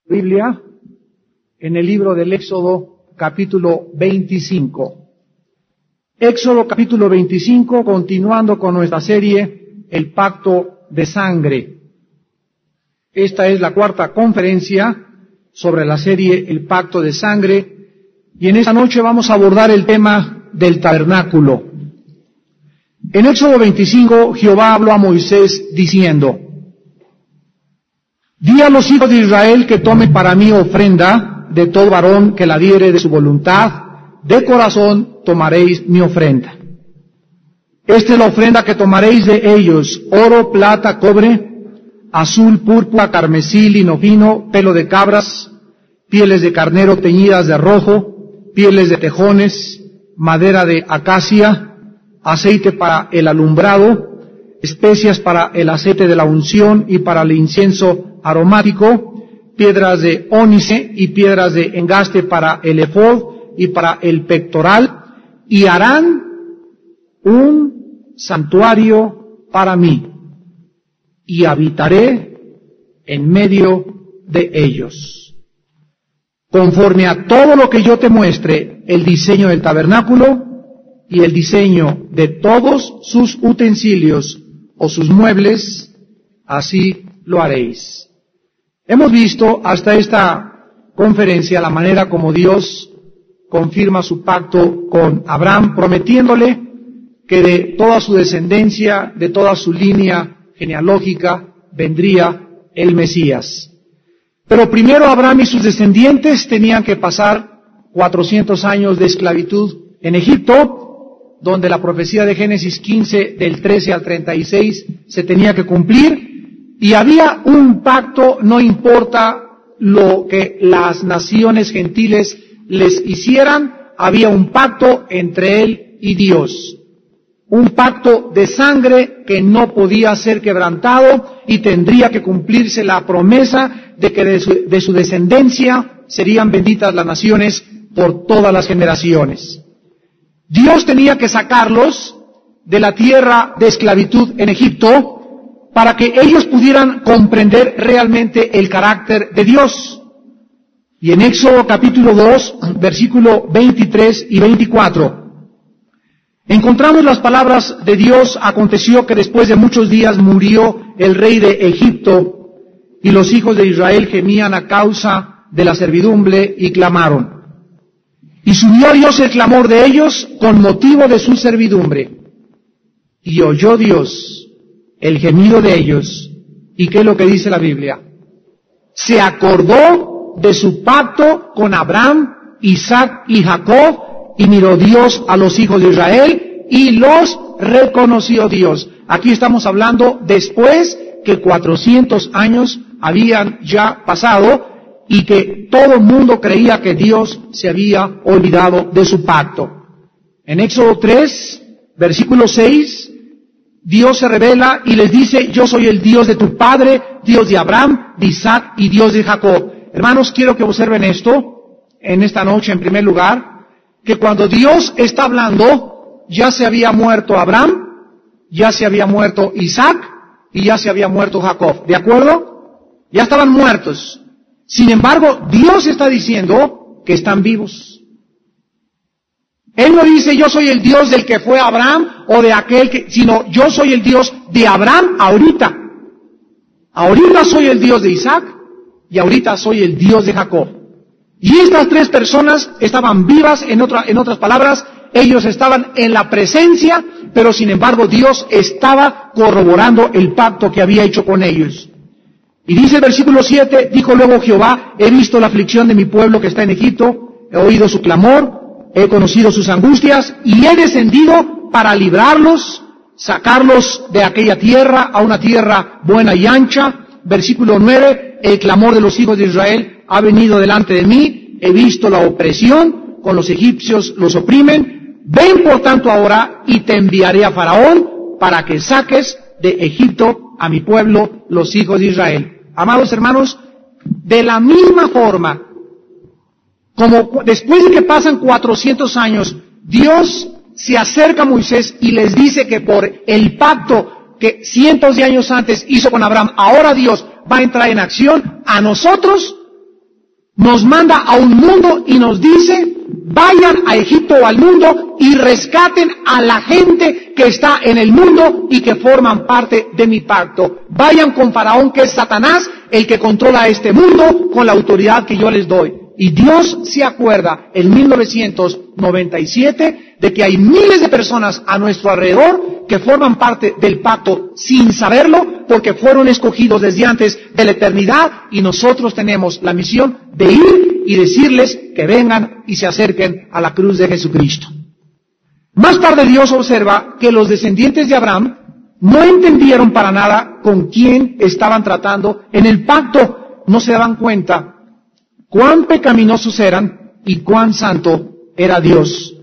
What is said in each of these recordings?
Biblia en el libro del Éxodo capítulo 25. Éxodo capítulo 25, continuando con nuestra serie El Pacto de Sangre. Esta es la cuarta conferencia sobre la serie El Pacto de Sangre, y en esta noche vamos a abordar el tema del tabernáculo. En Éxodo 25, Jehová habló a Moisés diciendo: Di a los hijos de Israel que tome para mí ofrenda de todo varón que la diere de su voluntad, de corazón tomaréis mi ofrenda. Esta es la ofrenda que tomaréis de ellos: oro, plata, cobre, azul, púrpura, carmesí, lino fino, pelo de cabras, pieles de carnero teñidas de rojo, pieles de tejones, madera de acacia, aceite para el alumbrado, especias para el aceite de la unción y para el incienso aromático, piedras de ónice y piedras de engaste para el efod y para el pectoral, y harán un santuario para mí, y habitaré en medio de ellos. Conforme a todo lo que yo te muestre, el diseño del tabernáculo y el diseño de todos sus utensilios o sus muebles, así lo haréis. Hemos visto hasta esta conferencia la manera como Dios confirma su pacto con Abraham, prometiéndole que de toda su descendencia, de toda su línea genealógica, vendría el Mesías. Pero primero Abraham y sus descendientes tenían que pasar 400 años de esclavitud en Egipto, donde la profecía de Génesis 15, del 13 al 36, se tenía que cumplir. Y había un pacto, no importa lo que las naciones gentiles les hicieran, había un pacto entre él y Dios. Un pacto de sangre que no podía ser quebrantado, y tendría que cumplirse la promesa de que de su descendencia serían benditas las naciones por todas las generaciones. Dios tenía que sacarlos de la tierra de esclavitud en Egipto, para que ellos pudieran comprender realmente el carácter de Dios. Y en Éxodo capítulo 2, versículo 23 y 24, encontramos las palabras de Dios: aconteció que después de muchos días murió el rey de Egipto, y los hijos de Israel gemían a causa de la servidumbre y clamaron. Y subió Dios el clamor de ellos con motivo de su servidumbre. Y oyó Dios el gemido de ellos. ¿Y qué es lo que dice la Biblia? Se acordó de su pacto con Abraham, Isaac y Jacob, y miró Dios a los hijos de Israel y los reconoció Dios. Aquí estamos hablando después que 400 años habían ya pasado y que todo el mundo creía que Dios se había olvidado de su pacto. En Éxodo 3, versículo 6, Dios se revela y les dice: yo soy el Dios de tu padre, Dios de Abraham, de Isaac y Dios de Jacob. Hermanos, quiero que observen esto en esta noche. En primer lugar, que cuando Dios está hablando, ya se había muerto Abraham, ya se había muerto Isaac y ya se había muerto Jacob. ¿De acuerdo? Ya estaban muertos. Sin embargo, Dios está diciendo que están vivos. Él no dice: yo soy el Dios del que fue Abraham o de aquel que, sino yo soy el Dios de Abraham ahorita. Ahorita soy el Dios de Isaac y ahorita soy el Dios de Jacob. Y estas tres personas estaban vivas, en otras palabras, ellos estaban en la presencia, pero sin embargo Dios estaba corroborando el pacto que había hecho con ellos. Y dice el versículo 7, dijo luego Jehová: he visto la aflicción de mi pueblo que está en Egipto, he oído su clamor, he conocido sus angustias, y he descendido para librarlos, sacarlos de aquella tierra a una tierra buena y ancha. Versículo 9, el clamor de los hijos de Israel ha venido delante de mí, he visto la opresión, con los egipcios los oprimen. Ven por tanto ahora y te enviaré a Faraón para que saques de Egipto a mi pueblo, los hijos de Israel. Amados hermanos, de la misma forma, como después de que pasan 400 años, Dios se acerca a Moisés y les dice que por el pacto que cientos de años antes hizo con Abraham, ahora Dios va a entrar en acción. A nosotros nos manda a un mundo y nos dice, vayan a Egipto o al mundo y rescaten a la gente que está en el mundo y que forman parte de mi pacto. Vayan con Faraón, que es Satanás, el que controla este mundo, con la autoridad que yo les doy. Y Dios se acuerda en 1997 de que hay miles de personas a nuestro alrededor que forman parte del pacto sin saberlo, porque fueron escogidos desde antes de la eternidad, y nosotros tenemos la misión de ir y decirles que vengan y se acerquen a la cruz de Jesucristo. Más tarde Dios observa que los descendientes de Abraham no entendieron para nada con quién estaban tratando en el pacto. No se daban cuenta cuán pecaminosos eran y cuán santo era Dios.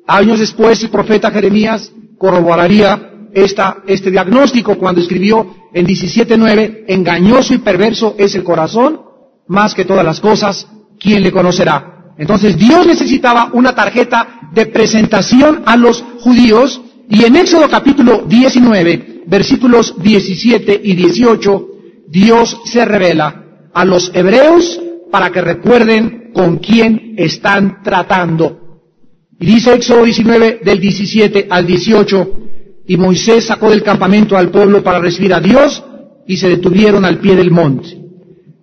Años después, el profeta Jeremías corroboraría este diagnóstico cuando escribió en 17:9, engañoso y perverso es el corazón, más que todas las cosas, ¿quién le conocerá? Entonces Dios necesitaba una tarjeta de presentación a los judíos, y en Éxodo capítulo 19, versículos 17 y 18, Dios se revela a los hebreos para que recuerden con quién están tratando. Y dice Éxodo 19, del 17 al 18, y Moisés sacó del campamento al pueblo para recibir a Dios, y se detuvieron al pie del monte.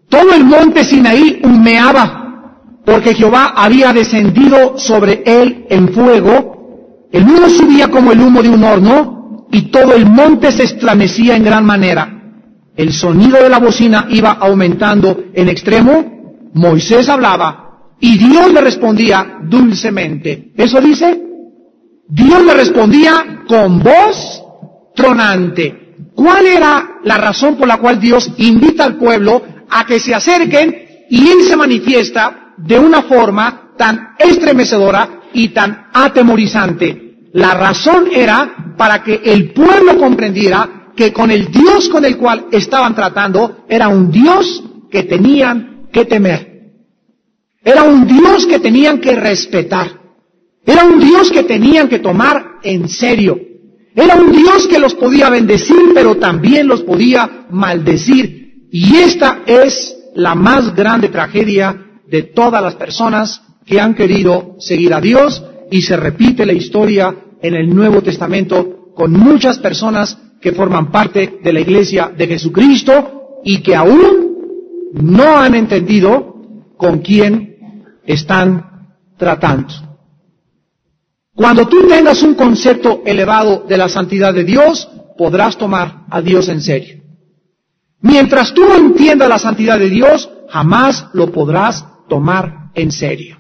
Todo el monte Sinaí humeaba, porque Jehová había descendido sobre él en fuego. El humo subía como el humo de un horno, y todo el monte se estremecía en gran manera. El sonido de la bocina iba aumentando en extremo. Moisés hablaba, y Dios le respondía dulcemente. ¿Eso dice? Dios le respondía con voz tronante. ¿Cuál era la razón por la cual Dios invita al pueblo a que se acerquen y Él se manifiesta de una forma tan estremecedora y tan atemorizante? La razón era para que el pueblo comprendiera que con el Dios con el cual estaban tratando era un Dios que tenían que temer. Era un Dios que tenían que respetar. Era un Dios que tenían que tomar en serio. Era un Dios que los podía bendecir, pero también los podía maldecir. Y esta es la más grande tragedia de todas las personas que han querido seguir a Dios, y se repite la historia en el Nuevo Testamento con muchas personas que forman parte de la Iglesia de Jesucristo y que aún no han entendido con quién están tratando. Cuando tú tengas un concepto elevado de la santidad de Dios, podrás tomar a Dios en serio. Mientras tú no entiendas la santidad de Dios, jamás lo podrás tomar en serio.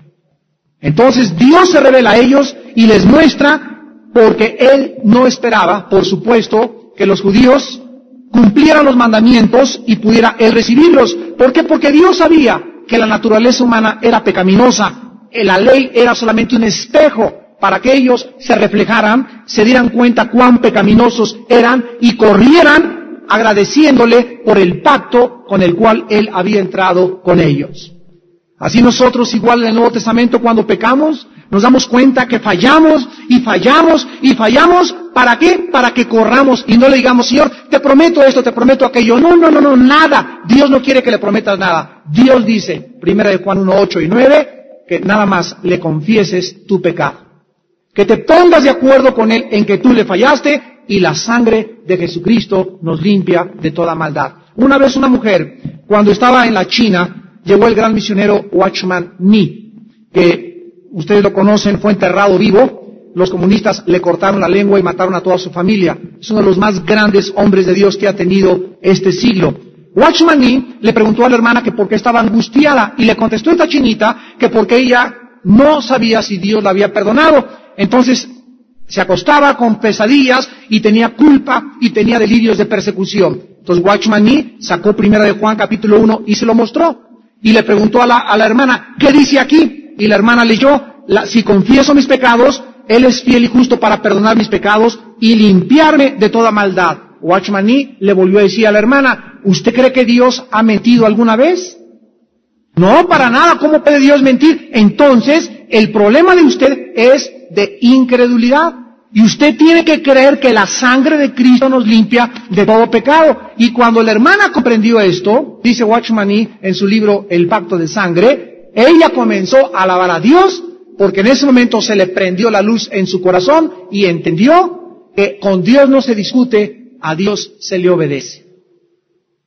Entonces Dios se revela a ellos y les muestra, porque Él no esperaba, por supuesto, que los judíos cumplieran los mandamientos y pudiera Él recibirlos. ¿Por qué? Porque Dios sabía que la naturaleza humana era pecaminosa. La ley era solamente un espejo para que ellos se reflejaran, se dieran cuenta cuán pecaminosos eran y corrieran agradeciéndole por el pacto con el cual Él había entrado con ellos. Así nosotros, igual en el Nuevo Testamento, cuando pecamos, nos damos cuenta que fallamos y fallamos y fallamos. ¿Para qué? Para que corramos y no le digamos, Señor, te prometo esto, te prometo aquello. No, nada. Dios no quiere que le prometas nada. Dios dice, 1 Juan 1, 8 y 9, que nada más le confieses tu pecado. Que te pongas de acuerdo con Él en que tú le fallaste, y la sangre de Jesucristo nos limpia de toda maldad. Una vez una mujer, cuando estaba en la China, llegó el gran misionero Watchman Nee, que ustedes lo conocen, fue enterrado vivo. Los comunistas le cortaron la lengua y mataron a toda su familia. Es uno de los más grandes hombres de Dios que ha tenido este siglo. Watchman Nee le preguntó a la hermana que por qué estaba angustiada, y le contestó esta chinita que porque ella no sabía si Dios la había perdonado. Entonces se acostaba con pesadillas y tenía culpa y tenía delirios de persecución. Entonces Watchman Nee sacó 1 Juan capítulo 1 y se lo mostró. Y le preguntó a la hermana, ¿qué dice aquí? Y la hermana leyó, si confieso mis pecados, Él es fiel y justo para perdonar mis pecados y limpiarme de toda maldad. Watchman Nee le volvió a decir a la hermana, ¿usted cree que Dios ha mentido alguna vez? No, para nada. ¿Cómo puede Dios mentir? Entonces, el problema de usted es de incredulidad. Y usted tiene que creer que la sangre de Cristo nos limpia de todo pecado. Y cuando la hermana comprendió esto, dice Watchman Nee en su libro El Pacto de Sangre, ella comenzó a alabar a Dios, porque en ese momento se le prendió la luz en su corazón y entendió que con Dios no se discute, a Dios se le obedece.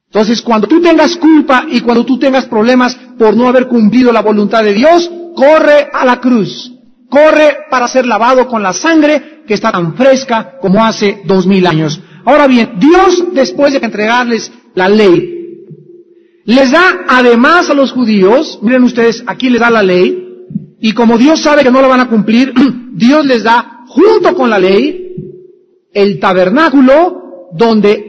Entonces, cuando tú tengas culpa y cuando tú tengas problemas por no haber cumplido la voluntad de Dios, corre a la cruz. Corre para ser lavado con la sangre que está tan fresca como hace 2000 años. Ahora bien, Dios, después de entregarles la ley, les da además a los judíos, miren ustedes, aquí les da la ley, y como Dios sabe que no la van a cumplir, Dios les da, junto con la ley, el tabernáculo donde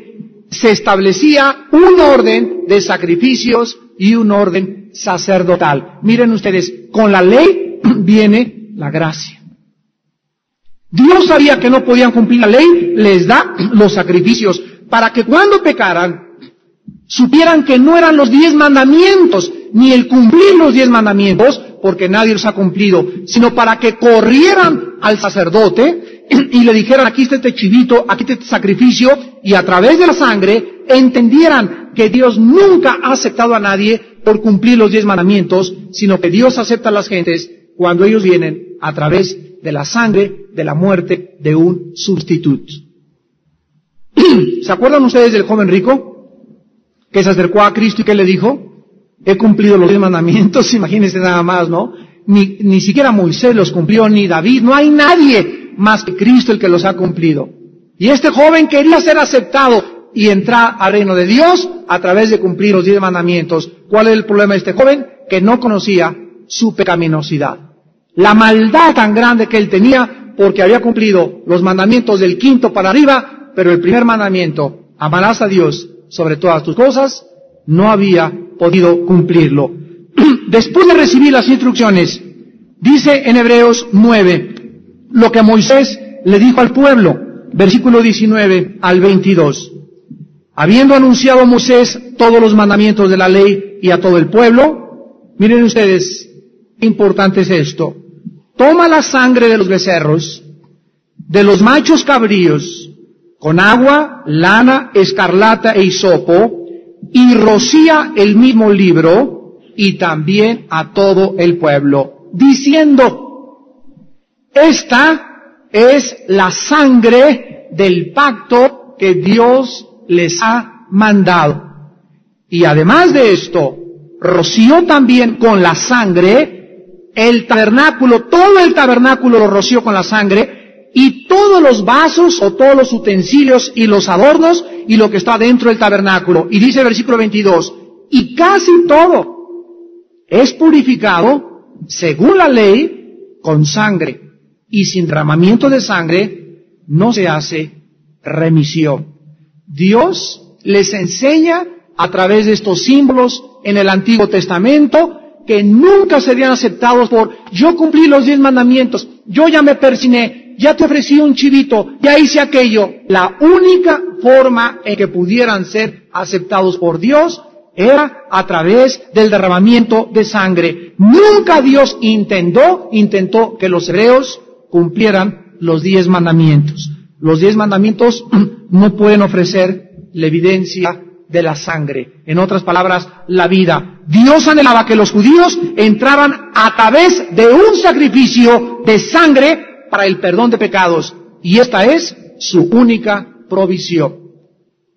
se establecía un orden de sacrificios y un orden sacerdotal. Miren ustedes, con la ley viene la gracia. Dios sabía que no podían cumplir la ley, les da los sacrificios, para que cuando pecaran, supieran que no eran los 10 mandamientos, ni el cumplir los 10 mandamientos, porque nadie los ha cumplido, sino para que corrieran al sacerdote y le dijeran, aquí está este chivito, aquí está este sacrificio, y a través de la sangre entendieran que Dios nunca ha aceptado a nadie por cumplir los 10 mandamientos, sino que Dios acepta a las gentes cuando ellos vienen a través de la sangre, de la muerte de un sustituto. ¿Se acuerdan ustedes del joven rico que se acercó a Cristo y que le dijo? He cumplido los 10 mandamientos, imagínense nada más, ¿no? Ni siquiera Moisés los cumplió, ni David, no hay nadie más que Cristo el que los ha cumplido. Y este joven quería ser aceptado y entrar al reino de Dios a través de cumplir los 10 mandamientos. ¿Cuál es el problema de este joven? Que no conocía su pecaminosidad. La maldad tan grande que él tenía, porque había cumplido los mandamientos del 5º para arriba, pero el primer mandamiento, amarás a Dios sobre todas tus cosas, no había podido cumplirlo. Después de recibir las instrucciones, dice en Hebreos 9, lo que Moisés le dijo al pueblo, versículo 19 al 22. Habiendo anunciado Moisés todos los mandamientos de la ley y a todo el pueblo, miren ustedes, qué importante es esto. Toma la sangre de los becerros, de los machos cabríos, con agua, lana, escarlata e hisopo, y rocía el mismo libro, y también a todo el pueblo, diciendo, esta es la sangre del pacto que Dios les ha mandado. Y además de esto, roció también con la sangre el tabernáculo, todo el tabernáculo lo roció con la sangre, y todos los vasos o todos los utensilios y los adornos y lo que está dentro del tabernáculo. Y dice el versículo 22, y casi todo es purificado según la ley con sangre, y sin derramamiento de sangre no se hace remisión. Dios les enseña a través de estos símbolos en el Antiguo Testamento que nunca serían aceptados por yo cumplí los 10 mandamientos, yo ya me persigné, ya te ofrecí un chivito, ya hice aquello. La única forma en que pudieran ser aceptados por Dios era a través del derramamiento de sangre. Nunca Dios intentó que los hebreos cumplieran los 10 mandamientos. Los 10 mandamientos no pueden ofrecer la evidencia de la sangre. En otras palabras, la vida. Dios anhelaba que los judíos entraran a través de un sacrificio de sangre para el perdón de pecados. Y esta es su única provisión.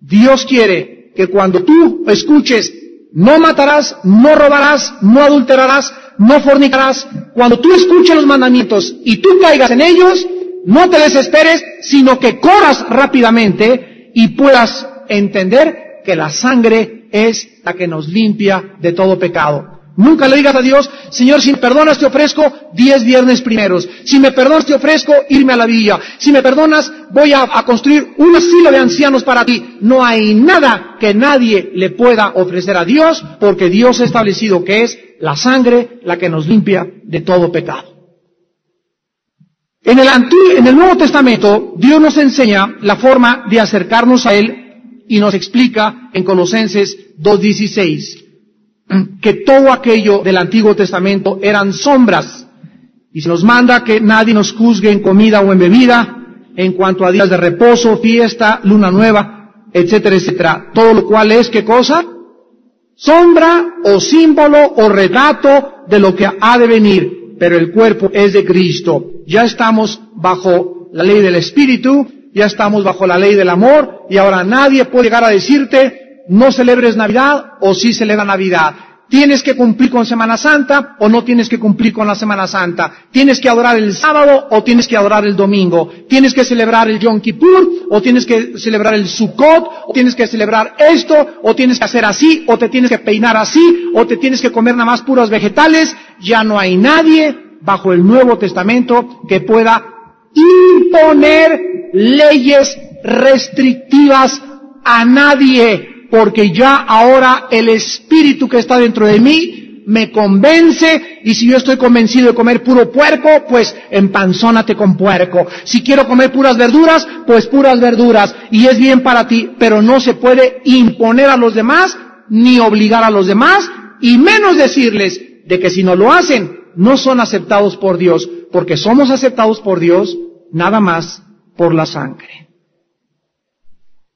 Dios quiere que cuando tú escuches, no matarás, no robarás, no adulterarás, no fornicarás, cuando tú escuches los mandamientos y tú caigas en ellos, no te desesperes, sino que corras rápidamente y puedas entender que la sangre es la que nos limpia de todo pecado. Nunca le digas a Dios, Señor, si me perdonas te ofrezco 10 viernes primeros. Si me perdonas te ofrezco irme a la villa. Si me perdonas voy a construir un asilo de ancianos para ti. No hay nada que nadie le pueda ofrecer a Dios, porque Dios ha establecido que es la sangre la que nos limpia de todo pecado. En el Nuevo Testamento, Dios nos enseña la forma de acercarnos a Él y nos explica en Colosenses 2:16 que todo aquello del Antiguo Testamento eran sombras, y se nos manda que nadie nos juzgue en comida o en bebida, en cuanto a días de reposo, fiesta, luna nueva, etcétera, etcétera. Todo lo cual es, ¿qué cosa? sombra o símbolo o retrato de lo que ha de venir, pero el cuerpo es de Cristo. Ya estamos bajo la ley del Espíritu, ya estamos bajo la ley del amor, y ahora nadie puede llegar a decirte, no celebres Navidad o sí celebra Navidad. Tienes que cumplir con Semana Santa o no tienes que cumplir con la Semana Santa. Tienes que adorar el sábado o tienes que adorar el domingo. Tienes que celebrar el Yom Kippur o tienes que celebrar el Sukkot, o tienes que celebrar esto, o tienes que hacer así, o te tienes que peinar así, o te tienes que comer nada más puros vegetales. Ya no hay nadie bajo el Nuevo Testamento que pueda imponer leyes restrictivas a nadie. Porque ya ahora el Espíritu que está dentro de mí me convence, y si yo estoy convencido de comer puro puerco, pues empanzónate con puerco. Si quiero comer puras verduras, pues puras verduras, y es bien para ti, pero no se puede imponer a los demás, ni obligar a los demás, y menos decirles de que si no lo hacen, no son aceptados por Dios, porque somos aceptados por Dios nada más por la sangre.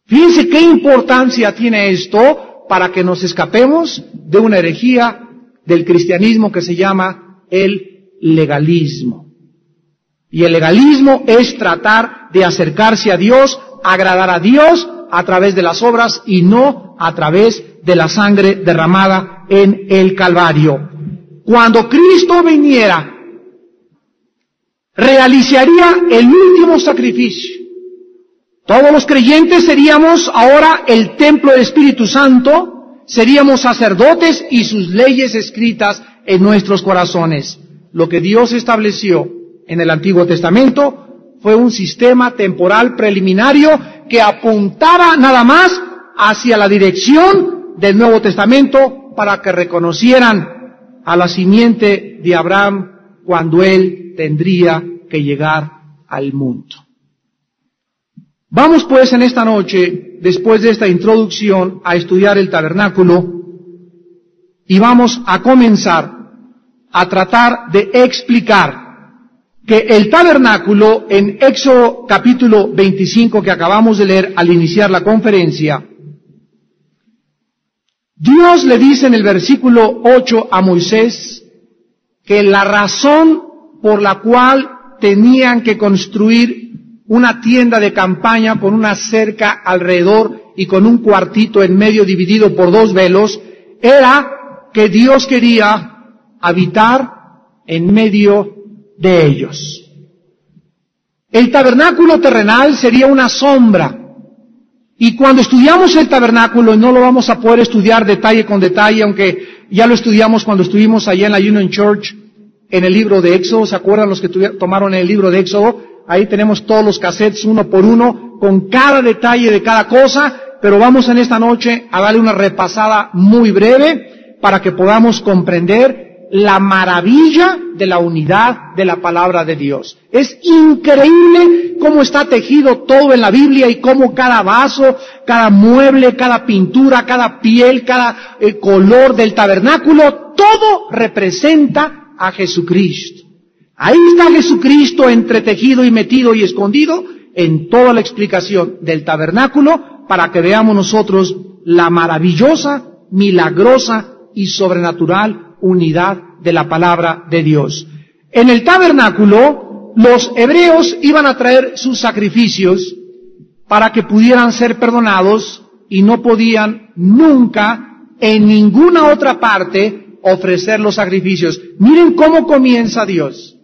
Fíjense qué importancia tiene esto para que nos escapemos de una herejía del cristianismo que se llama el legalismo. Y el legalismo es tratar de acercarse a Dios, agradar a Dios a través de las obras y no a través de la sangre derramada en el Calvario. Cuando Cristo viniera, realizaría el último sacrificio. Todos los creyentes seríamos ahora el templo del Espíritu Santo, seríamos sacerdotes y sus leyes escritas en nuestros corazones. Lo que Dios estableció en el Antiguo Testamento fue un sistema temporal preliminario que apuntaba nada más hacia la dirección del Nuevo Testamento para que reconocieran a la simiente de Abraham cuando él tendría que llegar al mundo. Vamos pues en esta noche, después de esta introducción, a estudiar el tabernáculo y vamos a comenzar a tratar de explicar que el tabernáculo en Éxodo capítulo 25 que acabamos de leer al iniciar la conferencia, Dios le dice en el versículo 8 a Moisés que la razón por la cual tenían que construir una tienda de campaña con una cerca alrededor y con un cuartito en medio dividido por 2 velos, era que Dios quería habitar en medio de ellos. El tabernáculo terrenal sería una sombra, y cuando estudiamos el tabernáculo, no lo vamos a poder estudiar detalle con detalle, aunque ya lo estudiamos cuando estuvimos allá en la Union Church, en el libro de Éxodo. ¿Se acuerdan los que tomaron el libro de Éxodo? Ahí tenemos todos los cassettes uno por uno, con cada detalle de cada cosa, pero vamos en esta noche a darle una repasada muy breve para que podamos comprender la maravilla de la unidad de la palabra de Dios. Es increíble cómo está tejido todo en la Biblia y cómo cada vaso, cada mueble, cada pintura, cada piel, cada color del tabernáculo, todo representa a Jesucristo. Ahí está Jesucristo entretejido y metido y escondido en toda la explicación del tabernáculo para que veamos nosotros la maravillosa, milagrosa y sobrenatural unidad de la palabra de Dios. En el tabernáculo, los hebreos iban a traer sus sacrificios para que pudieran ser perdonados y no podían nunca en ninguna otra parte ofrecer los sacrificios. Miren cómo comienza Dios.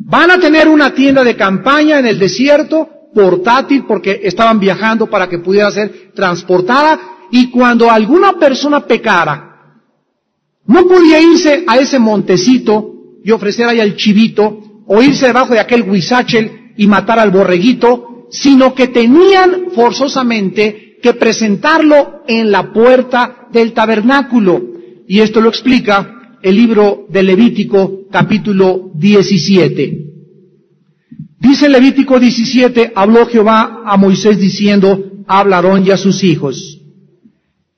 Van a tener una tienda de campaña en el desierto, portátil, porque estaban viajando para que pudiera ser transportada, y cuando alguna persona pecara, no podía irse a ese montecito y ofrecer ahí al chivito, o irse debajo de aquel huizáchel y matar al borreguito, sino que tenían forzosamente que presentarlo en la puerta del tabernáculo. Y esto lo explica el libro de Levítico, capítulo 17. Dice Levítico 17, habló Jehová a Moisés diciendo, habla a Aarón y a sus hijos,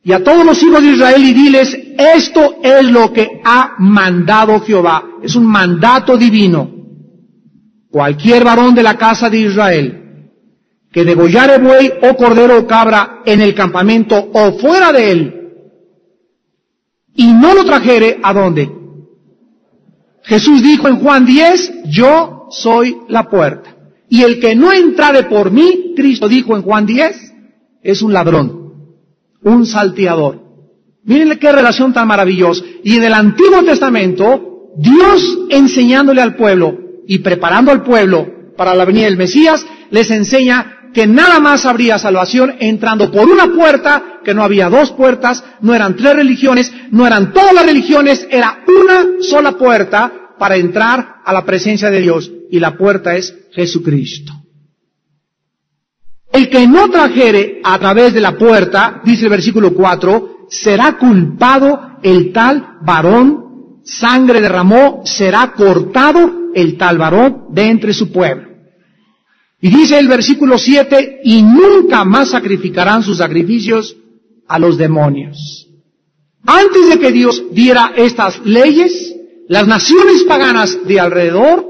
y a todos los hijos de Israel, y diles, esto es lo que ha mandado Jehová. Es un mandato divino. Cualquier varón de la casa de Israel que degollare buey o cordero o cabra en el campamento o fuera de él, y no lo trajere, ¿a dónde? Jesús dijo en Juan 10, yo soy la puerta. Y el que no entrare por mí, Cristo dijo en Juan 10, es un ladrón, un salteador. Miren qué relación tan maravillosa. Y en el Antiguo Testamento, Dios enseñándole al pueblo y preparando al pueblo para la venida del Mesías, les enseña que nada más habría salvación entrando por una puerta, que no había dos puertas, no eran tres religiones, no eran todas las religiones, era una sola puerta para entrar a la presencia de Dios, y la puerta es Jesucristo. El que no trajere a través de la puerta, dice el versículo 4, será culpado el tal varón, sangre derramó, será cortado el tal varón de entre su pueblo. Y dice el versículo 7, y nunca más sacrificarán sus sacrificios a los demonios. Antes de que Dios diera estas leyes, las naciones paganas de alrededor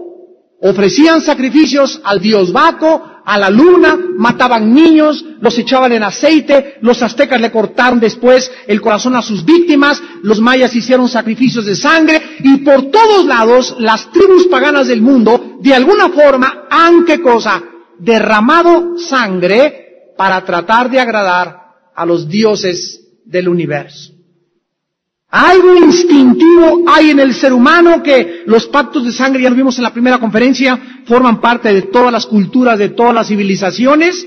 ofrecían sacrificios al dios Baco, a la luna, mataban niños, los echaban en aceite, los aztecas le cortaron después el corazón a sus víctimas, los mayas hicieron sacrificios de sangre, y por todos lados las tribus paganas del mundo, de alguna forma, han, ¿qué cosa?, derramado sangre para tratar de agradar a los dioses del universo. Algo instintivo hay en el ser humano, que los pactos de sangre, ya lo vimos en la primera conferencia, forman parte de todas las culturas, de todas las civilizaciones,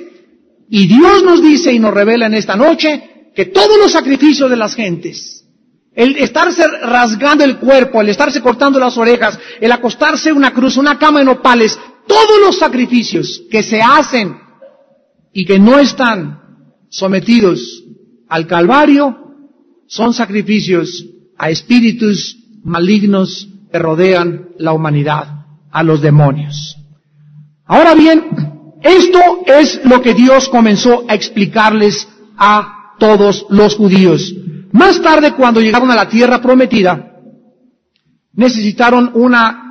y Dios nos dice y nos revela en esta noche que todos los sacrificios de las gentes, el estarse rasgando el cuerpo, el estarse cortando las orejas, el acostarse en una cruz, una cama de nopales, todos los sacrificios que se hacen y que no están sometidos al Calvario, son sacrificios a espíritus malignos que rodean la humanidad, a los demonios. Ahora bien, esto es lo que Dios comenzó a explicarles a todos los judíos. Más tarde, cuando llegaron a la tierra prometida, necesitaron una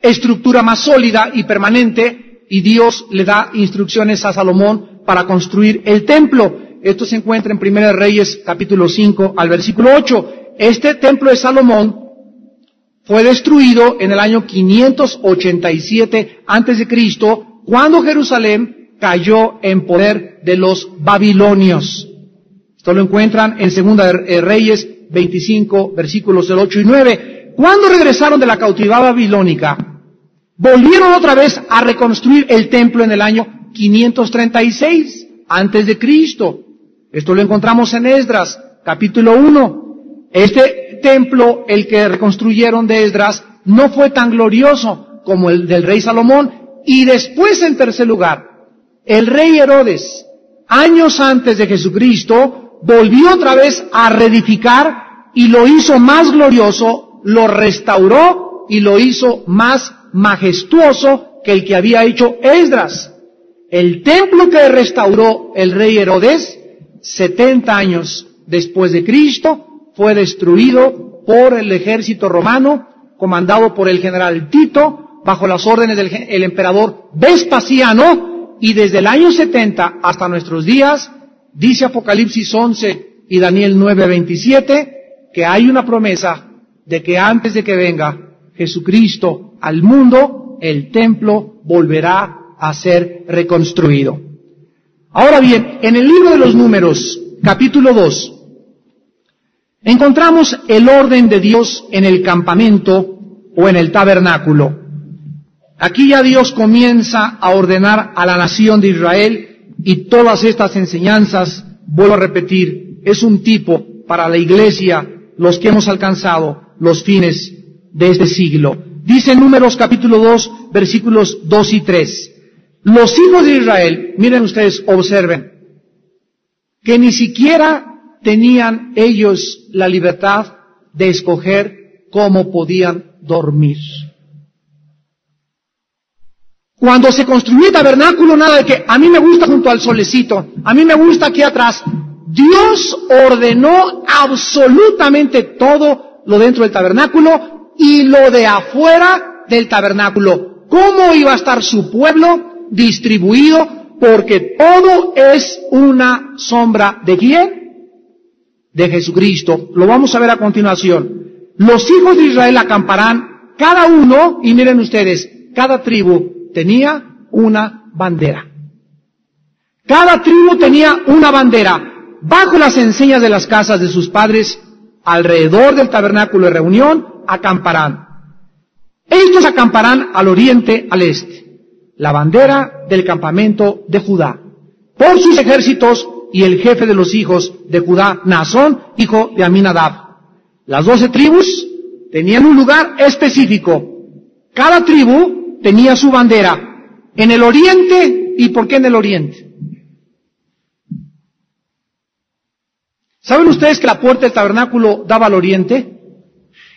estructura más sólida y permanente, y Dios le da instrucciones a Salomón para construir el templo. Esto se encuentra en 1 Reyes capítulo 5 al versículo 8. Este templo de Salomón fue destruido en el año 587 antes de Cristo, cuando Jerusalén cayó en poder de los babilonios. Esto lo encuentran en 2 Reyes 25 versículos del 8 y 9. Cuando regresaron de la cautividad babilónica, volvieron otra vez a reconstruir el templo en el año 536 antes de Cristo. Esto lo encontramos en Esdras, capítulo 1. Este templo, el que reconstruyeron de Esdras, no fue tan glorioso como el del rey Salomón. Y después, en tercer lugar, el rey Herodes, años antes de Jesucristo, volvió otra vez a reedificar y lo hizo más glorioso, lo restauró y lo hizo más majestuoso que el que había hecho Esdras. El templo que restauró el rey Herodes, 70 años después de Cristo, fue destruido por el ejército romano, comandado por el general Tito, bajo las órdenes del emperador Vespasiano, y desde el año 70 hasta nuestros días, dice Apocalipsis 11 y Daniel 9:27, que hay una promesa de que antes de que venga Jesucristo al mundo, el templo volverá a ser reconstruido. Ahora bien, en el libro de los Números, capítulo 2, encontramos el orden de Dios en el campamento o en el tabernáculo. Aquí ya Dios comienza a ordenar a la nación de Israel, y todas estas enseñanzas, vuelvo a repetir, es un tipo para la iglesia, los que hemos alcanzado los fines de este siglo. Dice en Números capítulo 2, versículos 2 y 3. Los hijos de Israel, miren ustedes, observen, que ni siquiera tenían ellos la libertad de escoger cómo podían dormir. Cuando se construyó el tabernáculo, nada de que a mí me gusta junto al solecito, a mí me gusta aquí atrás. Dios ordenó absolutamente todo lo dentro del tabernáculo y lo de afuera del tabernáculo. ¿Cómo iba a estar su pueblo distribuido? Porque todo es una sombra ¿de quién? de Jesucristo. Lo vamos a ver a continuación. Los hijos de Israel acamparán cada uno, y miren ustedes, cada tribu tenía una bandera. Cada tribu tenía una bandera. Bajo las enseñas de las casas de sus padres, alrededor del tabernáculo de reunión, acamparán. Estos acamparán al oriente, al este. La bandera del campamento de Judá. Por sus ejércitos, y el jefe de los hijos de Judá, Naasón, hijo de Aminadab. Las 12 tribus tenían un lugar específico. Cada tribu tenía su bandera. En el oriente, ¿y por qué en el oriente? ¿Saben ustedes que la puerta del tabernáculo daba al oriente?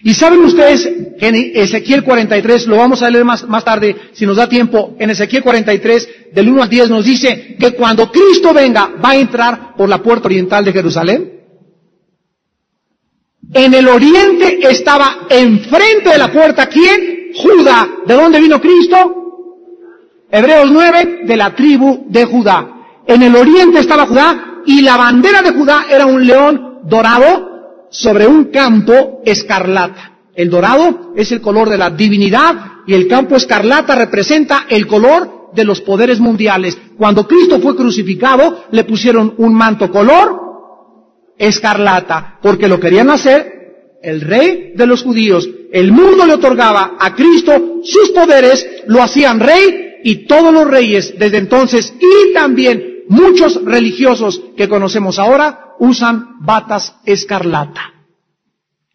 ¿Y saben ustedes que en Ezequiel 43, lo vamos a leer más tarde, si nos da tiempo, en Ezequiel 43, del 1 al 10, nos dice que cuando Cristo venga, va a entrar por la puerta oriental de Jerusalén? En el oriente estaba enfrente de la puerta, ¿quién? Judá. ¿De dónde vino Cristo? Hebreos 9, de la tribu de Judá. En el oriente estaba Judá, y la bandera de Judá era un león dorado sobre un campo escarlata. El dorado es el color de la divinidad, y el campo escarlata representa el color de los poderes mundiales. Cuando Cristo fue crucificado, le pusieron un manto color escarlata, porque lo querían hacer el rey de los judíos. El mundo le otorgaba a Cristo sus poderes, lo hacían rey, y todos los reyes desde entonces, y también muchos religiosos que conocemos ahora, usan batas escarlata.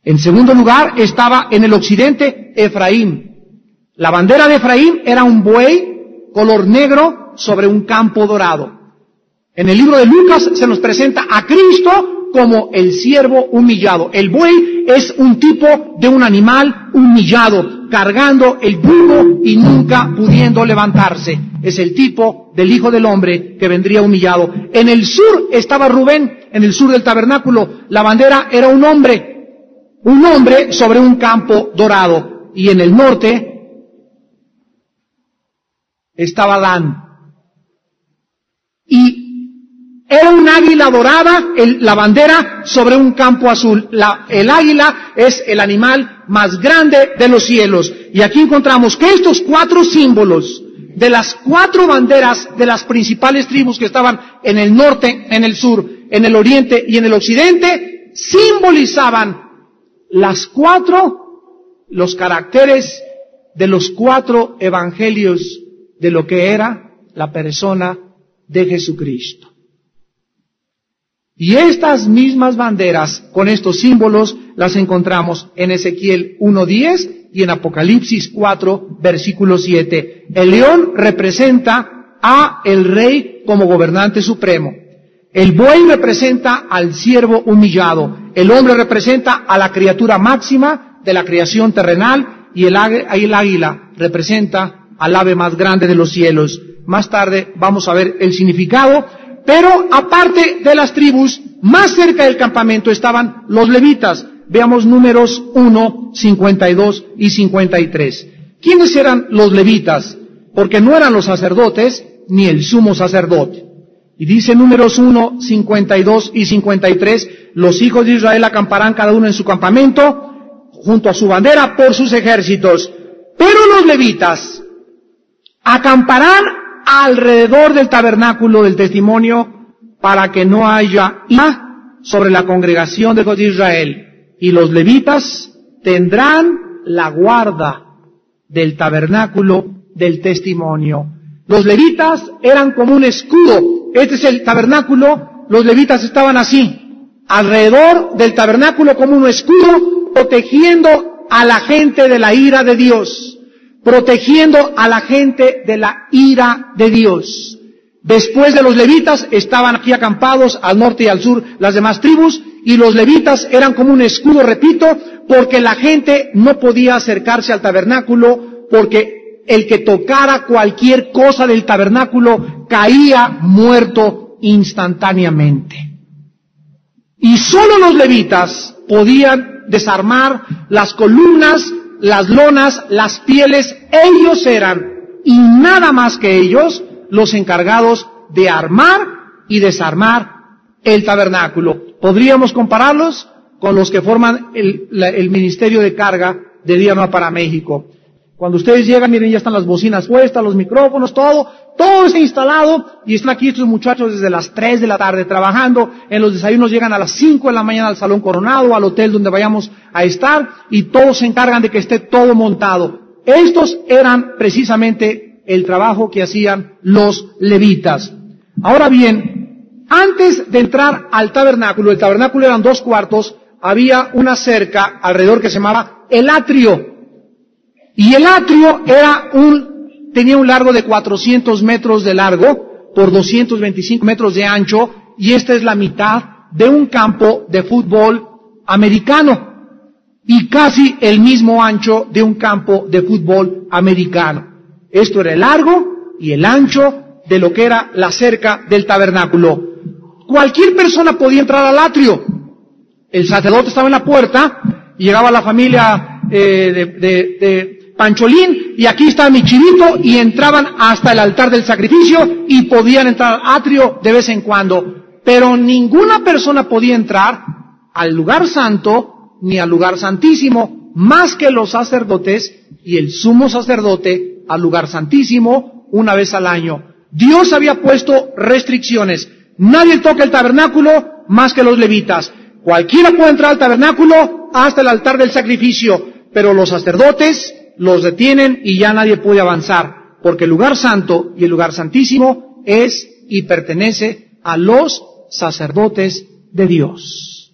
En segundo lugar estaba en el occidente Efraín. La bandera de Efraín era un buey color negro sobre un campo dorado. En el libro de Lucas se nos presenta a Cristo como el siervo humillado. El buey es un tipo de un animal humillado, cargando el yugo y nunca pudiendo levantarse. Es el tipo del Hijo del Hombre que vendría humillado. En el sur estaba Rubén, en el sur del tabernáculo. La bandera era un hombre sobre un campo dorado. Y en el norte estaba Dan. Y era un águila dorada, la bandera sobre un campo azul. El águila es el animal más grande de los cielos. Y aquí encontramos que estos 4 símbolos de las 4 banderas de las principales tribus que estaban en el norte, en el sur, en el oriente y en el occidente, simbolizaban los caracteres de los 4 evangelios de lo que era la persona de Jesucristo. Y estas mismas banderas, con estos símbolos, las encontramos en Ezequiel 1:10 y en Apocalipsis 4, versículo 7. El león representa a el rey como gobernante supremo. El buey representa al siervo humillado. El hombre representa a la criatura máxima de la creación terrenal, y el águila representa al ave más grande de los cielos. Más tarde vamos a ver el significado. Pero aparte de las tribus, más cerca del campamento estaban los levitas. Veamos Números 1, 52 y 53. ¿Quiénes eran los levitas? Porque no eran los sacerdotes ni el sumo sacerdote. Y dice Números 1, 52 y 53, los hijos de Israel acamparán cada uno en su campamento, junto a su bandera, por sus ejércitos. Pero los levitas acamparán alrededor del tabernáculo del testimonio, para que no haya ira sobre la congregación de Israel. Y los levitas tendrán la guarda del tabernáculo del testimonio. Los levitas eran como un escudo. Este es el tabernáculo. Los levitas estaban así, alrededor del tabernáculo como un escudo, protegiendo a la gente de la ira de Dios. Protegiendo a la gente de la ira de Dios. Después de los levitas estaban aquí acampados al norte y al sur las demás tribus, y los levitas eran como un escudo, repito, porque la gente no podía acercarse al tabernáculo, porque el que tocara cualquier cosa del tabernáculo caía muerto instantáneamente. Y solo los levitas podían desarmar las columnas, las lonas, las pieles. Ellos eran, y nada más que ellos, los encargados de armar y desarmar el tabernáculo. Podríamos compararlos con los que forman el ministerio de carga de Día Nueva para México. Cuando ustedes llegan, miren, ya están las bocinas puestas, los micrófonos, todo está instalado, y están aquí estos muchachos desde las 3 de la tarde trabajando. En los desayunos llegan a las 5 de la mañana al Salón Coronado, al hotel donde vayamos a estar, y todos se encargan de que esté todo montado. Estos eran precisamente el trabajo que hacían los levitas. Ahora bien, antes de entrar al tabernáculo, el tabernáculo eran 2 cuartos, había una cerca alrededor que se llamaba el atrio. Y el atrio tenía un largo de 400 metros de largo por 225 metros de ancho, y esta es la mitad de un campo de fútbol americano, y casi el mismo ancho de un campo de fútbol americano. Esto era el largo y el ancho de lo que era la cerca del tabernáculo. Cualquier persona podía entrar al atrio. El sacerdote estaba en la puerta, y llegaba la familia de Pancholín, y aquí está mi chivito, y entraban hasta el altar del sacrificio, y podían entrar al atrio de vez en cuando. Pero ninguna persona podía entrar al lugar santo, ni al lugar santísimo, más que los sacerdotes y el sumo sacerdote al lugar santísimo una vez al año. Dios había puesto restricciones. Nadie toca el tabernáculo más que los levitas. Cualquiera puede entrar al tabernáculo hasta el altar del sacrificio, pero los sacerdotes los detienen y ya nadie puede avanzar, porque el lugar santo y el lugar santísimo es y pertenece a los sacerdotes de Dios.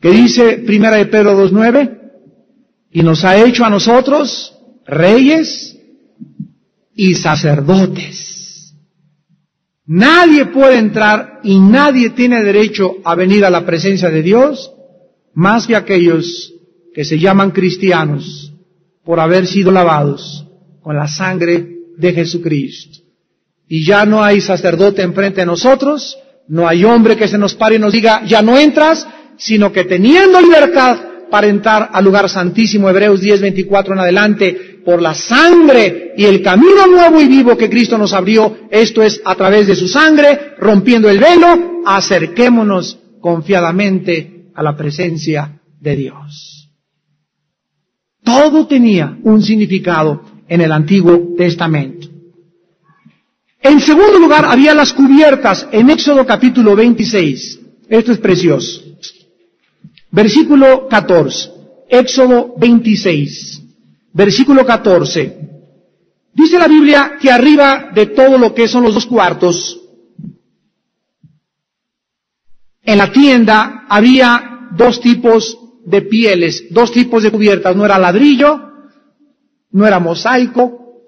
¿Qué dice 1 de Pedro 2:9? Y nos ha hecho a nosotros reyes y sacerdotes. Nadie puede entrar y nadie tiene derecho a venir a la presencia de Dios más que aquellos que se llaman cristianos por haber sido lavados con la sangre de Jesucristo. Y ya no hay sacerdote enfrente de nosotros, no hay hombre que se nos pare y nos diga, ya no entras, sino que teniendo libertad para entrar al lugar santísimo, Hebreos 10:24 en adelante, por la sangre y el camino nuevo y vivo que Cristo nos abrió, esto es, a través de su sangre, rompiendo el velo, acerquémonos confiadamente a la presencia de Dios. Todo tenía un significado en el Antiguo Testamento. En segundo lugar, había las cubiertas en Éxodo capítulo 26. Esto es precioso. Versículo 14. Éxodo 26. Versículo 14. Dice la Biblia que arriba de todo lo que son los 2 cuartos, en la tienda había 2 tipos de pieles, 2 tipos de cubiertas. No era ladrillo, no era mosaico,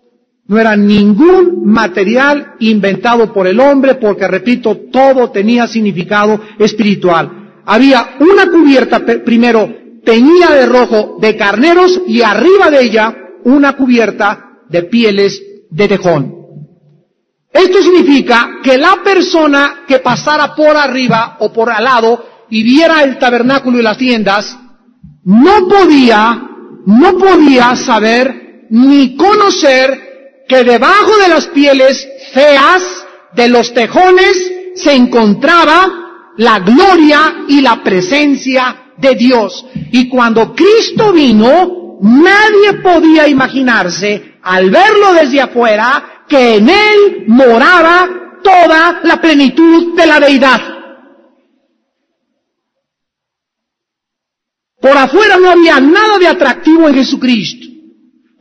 no era ningún material inventado por el hombre, porque, repito, todo tenía significado espiritual. Había una cubierta, primero, teñida de rojo de carneros, y arriba de ella una cubierta de pieles de tejón. Esto significa que la persona que pasara por arriba o por al lado y viera el tabernáculo y las tiendas, no podía saber ni conocer que debajo de las pieles feas de los tejones se encontraba la gloria y la presencia de Dios. Y cuando Cristo vino, nadie podía imaginarse, al verlo desde afuera, que en Él moraba toda la plenitud de la deidad. Por afuera no había nada de atractivo en Jesucristo.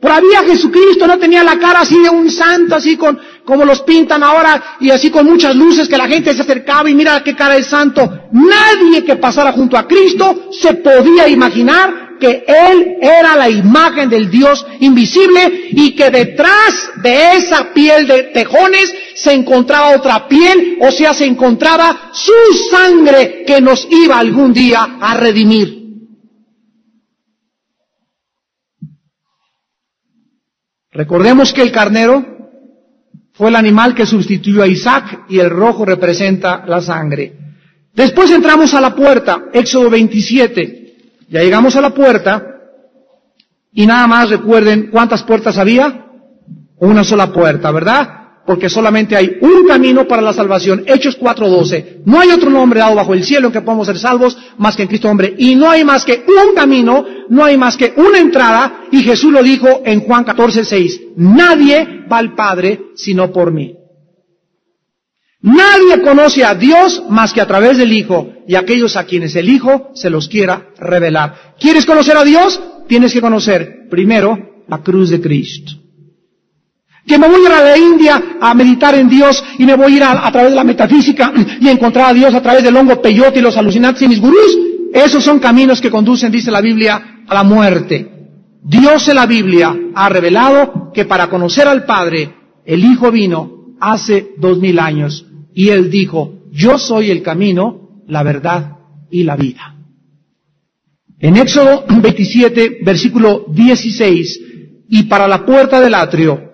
Por había Jesucristo, no tenía la cara así de un santo, así como los pintan ahora, y así con muchas luces, que la gente se acercaba y mira qué cara de santo. Nadie que pasara junto a Cristo se podía imaginar que Él era la imagen del Dios invisible, y que detrás de esa piel de tejones se encontraba otra piel, o sea, se encontraba su sangre que nos iba algún día a redimir. Recordemos que el carnero fue el animal que sustituyó a Isaac, y el rojo representa la sangre. Después entramos a la puerta, Éxodo 27. Ya llegamos a la puerta, y nada más recuerden cuántas puertas había. Una sola puerta, ¿verdad? porque solamente hay un camino para la salvación. Hechos 4:12. No hay otro nombre dado bajo el cielo en que podamos ser salvos más que en Cristo hombre. Y no hay más que un camino, no hay más que una entrada. Y Jesús lo dijo en Juan 14:6. Nadie va al Padre sino por mí. Nadie conoce a Dios más que a través del Hijo y aquellos a quienes el Hijo se los quiera revelar. ¿Quieres conocer a Dios? Tienes que conocer primero la cruz de Cristo. Que me voy a ir a la India a meditar en Dios y me voy a ir a través de la metafísica y encontrar a Dios a través del hongo peyote y los alucinantes y mis gurús. Esos son caminos que conducen, dice la Biblia, a la muerte. Dios en la Biblia ha revelado que para conocer al Padre, el Hijo vino hace 2000 años y Él dijo, yo soy el camino, la verdad y la vida. En Éxodo 27, versículo 16, y para la puerta del atrio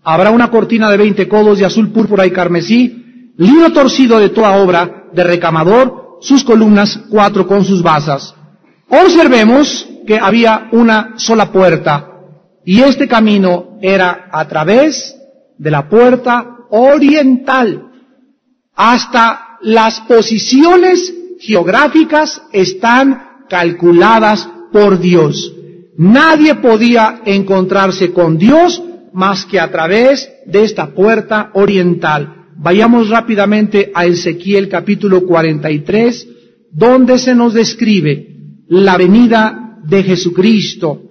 habrá una cortina de 20 codos de azul, púrpura y carmesí, lino torcido de toda obra, de recamador, sus columnas 4 con sus basas. Observemos que había una sola puerta, y este camino era a través de la puerta oriental. Hasta las posiciones geográficas están calculadas por Dios. Nadie podía encontrarse con Dios más que a través de esta puerta oriental. Vayamos rápidamente a Ezequiel capítulo 43, donde se nos describe la venida de Jesucristo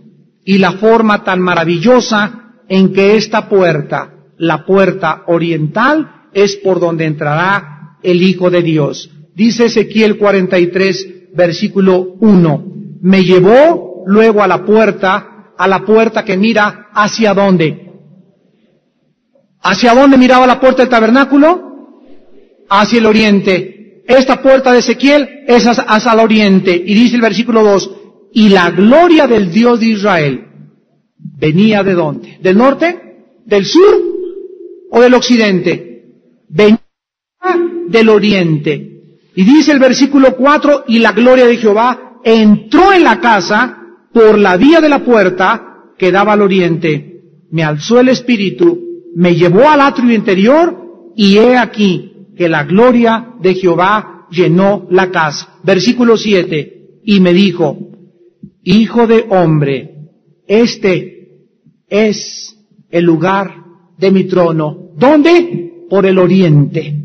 y la forma tan maravillosa en que esta puerta, la puerta oriental, es por donde entrará el Hijo de Dios. Dice Ezequiel 43, versículo 1. Me llevó luego a la puerta que mira hacia dónde. ¿Hacia dónde miraba la puerta del tabernáculo? Hacia el oriente. Esta puerta de Ezequiel es hacia el oriente. Y dice el versículo 2, y la gloria del Dios de Israel venía ¿de dónde? ¿Del norte? ¿Del sur? ¿O del occidente? Venía del oriente. Y dice el versículo 4, y la gloria de Jehová entró en la casa por la vía de la puerta que daba al oriente. Me alzó el espíritu, me llevó al atrio interior, y he aquí que la gloria de Jehová llenó la casa. Versículo 7, y me dijo, hijo de hombre, este es el lugar de mi trono. ¿Dónde? Por el oriente.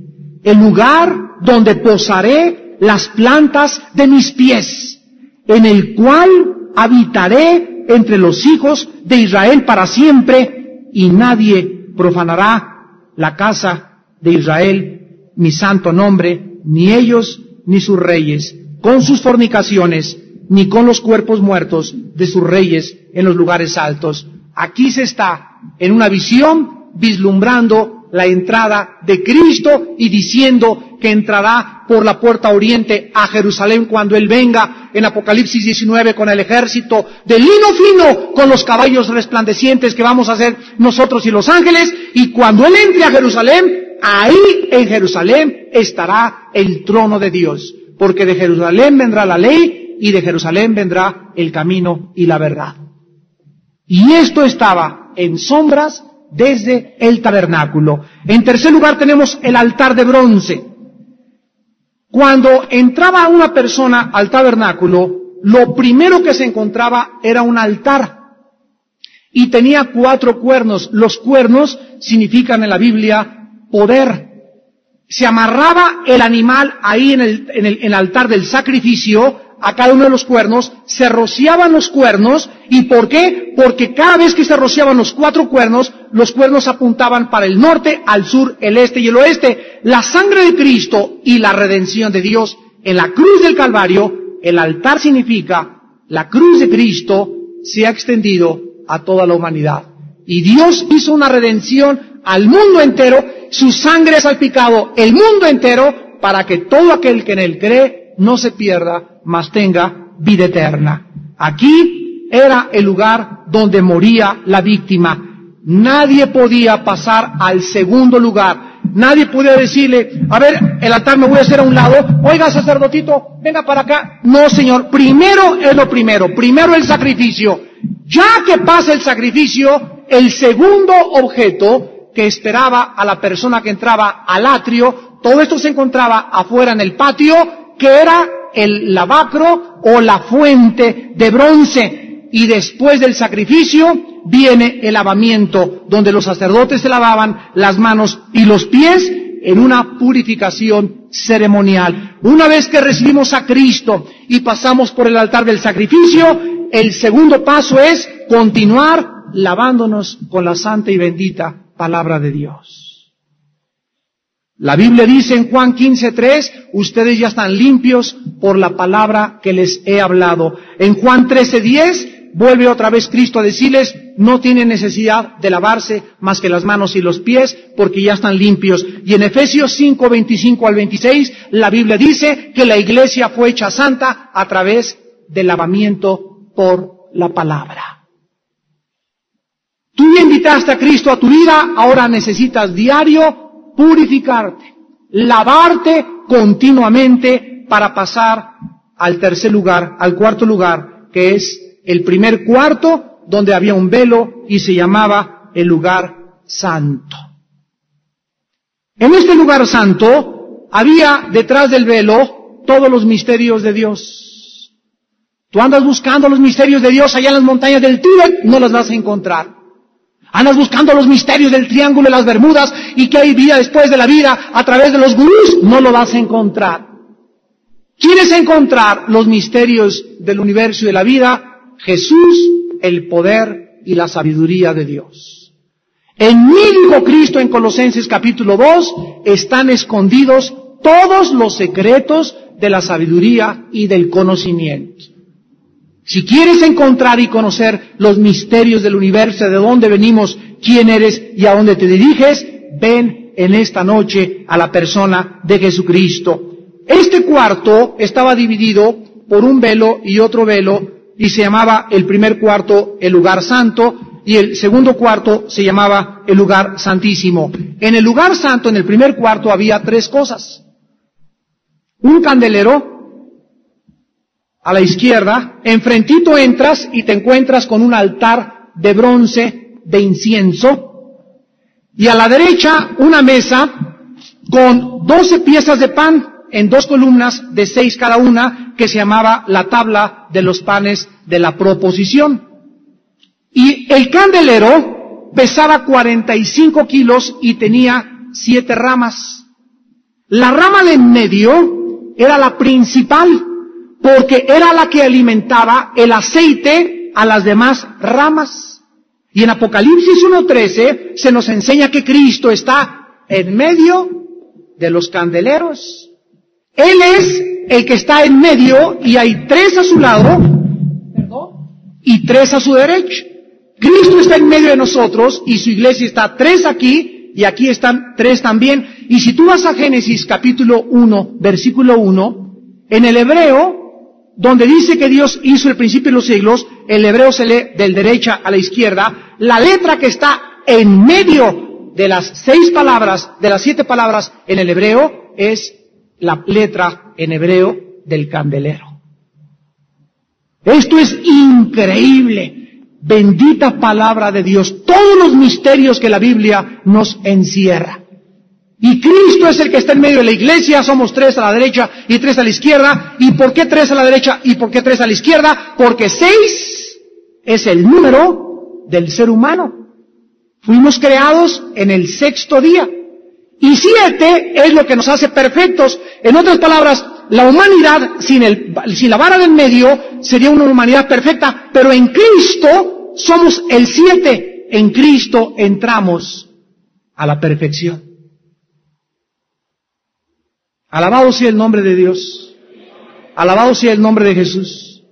El lugar donde posaré las plantas de mis pies, en el cual habitaré entre los hijos de Israel para siempre, y nadie profanará la casa de Israel, mi santo nombre, ni ellos ni sus reyes, con sus fornicaciones, ni con los cuerpos muertos de sus reyes en los lugares altos. Aquí se está, en una visión, vislumbrando la entrada de Cristo y diciendo que entrará por la puerta oriente a Jerusalén cuando Él venga en Apocalipsis 19 con el ejército de lino fino, con los caballos resplandecientes que vamos a hacer nosotros y los ángeles, y cuando Él entre a Jerusalén, ahí en Jerusalén estará el trono de Dios, porque de Jerusalén vendrá la ley y de Jerusalén vendrá el camino y la verdad. Y esto estaba en sombras desde el tabernáculo. En tercer lugar tenemos el altar de bronce. Cuando entraba una persona al tabernáculo, lo primero que se encontraba era un altar. Y tenía 4 cuernos. Los cuernos significan en la Biblia poder. Se amarraba el animal ahí en el altar del sacrificio, a cada uno de los cuernos, se rociaban los cuernos. ¿Y por qué? Porque cada vez que se rociaban los 4 cuernos, los cuernos apuntaban para el norte, al sur, el este y el oeste. La sangre de Cristo y la redención de Dios en la cruz del Calvario, el altar significa, la cruz de Cristo se ha extendido a toda la humanidad. Y Dios hizo una redención al mundo entero, su sangre ha salpicado el mundo entero, para que todo aquel que en Él cree no se pierda, mas tenga vida eterna. Aquí era el lugar donde moría la víctima. Nadie podía pasar al segundo lugar. Nadie podía decirle, a ver, el altar me voy a hacer a un lado, oiga sacerdotito, venga para acá. No, señor, primero es lo primero el sacrificio. Ya que pasa el sacrificio, el segundo objeto que esperaba a la persona que entraba al atrio. Todo esto se encontraba afuera en el patio, que era el lavacro o la fuente de bronce. Y después del sacrificio viene el lavamiento, donde los sacerdotes se lavaban las manos y los pies en una purificación ceremonial. Una vez que recibimos a Cristo y pasamos por el altar del sacrificio, el segundo paso es continuar lavándonos con la santa y bendita palabra de Dios. La Biblia dice en Juan 15:3, ustedes ya están limpios por la palabra que les he hablado. En Juan 13:10, vuelve otra vez Cristo a decirles, no tienen necesidad de lavarse más que las manos y los pies, porque ya están limpios. Y en Efesios 5:25 al 26, la Biblia dice que la iglesia fue hecha santa a través del lavamiento por la palabra. Tú ya invitaste a Cristo a tu vida, ahora necesitas diario purificarte, lavarte continuamente para pasar al tercer lugar, al cuarto lugar, que es el primer cuarto, donde había un velo y se llamaba el lugar santo. En este lugar santo había detrás del velo todos los misterios de Dios. Tú andas buscando los misterios de Dios allá en las montañas del Tíbet, no las vas a encontrar. Andas buscando los misterios del Triángulo de las Bermudas y que hay vida después de la vida a través de los gurús, no lo vas a encontrar. ¿Quieres encontrar los misterios del universo y de la vida? Jesús, el poder y la sabiduría de Dios. En mí, dijo Cristo en Colosenses capítulo 2, están escondidos todos los secretos de la sabiduría y del conocimiento. Si quieres encontrar y conocer los misterios del universo, de dónde venimos, quién eres y a dónde te diriges, ven en esta noche a la persona de Jesucristo. Este cuarto estaba dividido por un velo y otro velo, y se llamaba el primer cuarto el lugar santo, y el segundo cuarto se llamaba el lugar santísimo. En el lugar santo, en el primer cuarto, había tres cosas. Un candelero a la izquierda, enfrentito entras y te encuentras con un altar de bronce de incienso, y a la derecha una mesa con 12 piezas de pan en 2 columnas de 6 cada una, que se llamaba la tabla de los panes de la proposición. Y el candelero pesaba 45 kilos y tenía 7 ramas. La rama de en medio era la principal, porque era la que alimentaba el aceite a las demás ramas. Y en Apocalipsis 1:13 se nos enseña que Cristo está en medio de los candeleros. Él es el que está en medio y hay 3 a su lado, y 3 a su derecha. Cristo está en medio de nosotros y su iglesia está 3 aquí y aquí están 3 también. Y si tú vas a Génesis capítulo 1, versículo 1, en el hebreo, donde dice que Dios hizo el principio de los siglos, el hebreo se lee del derecha a la izquierda. La letra que está en medio de las 6 palabras, de las 7 palabras en el hebreo, es la letra en hebreo del candelero. Esto es increíble. Bendita palabra de Dios. Todos los misterios que la Biblia nos encierra. Y Cristo es el que está en medio de la iglesia. Somos 3 a la derecha y 3 a la izquierda. ¿Y por qué 3 a la derecha y por qué 3 a la izquierda? Porque 6 es el número del ser humano. Fuimos creados en el 6º día. Y 7 es lo que nos hace perfectos. En otras palabras, la humanidad sin la vara del medio sería una humanidad perfecta, pero en Cristo somos el 7. En Cristo entramos a la perfección. Alabado sea el nombre de Dios. Alabado sea el nombre de Jesús.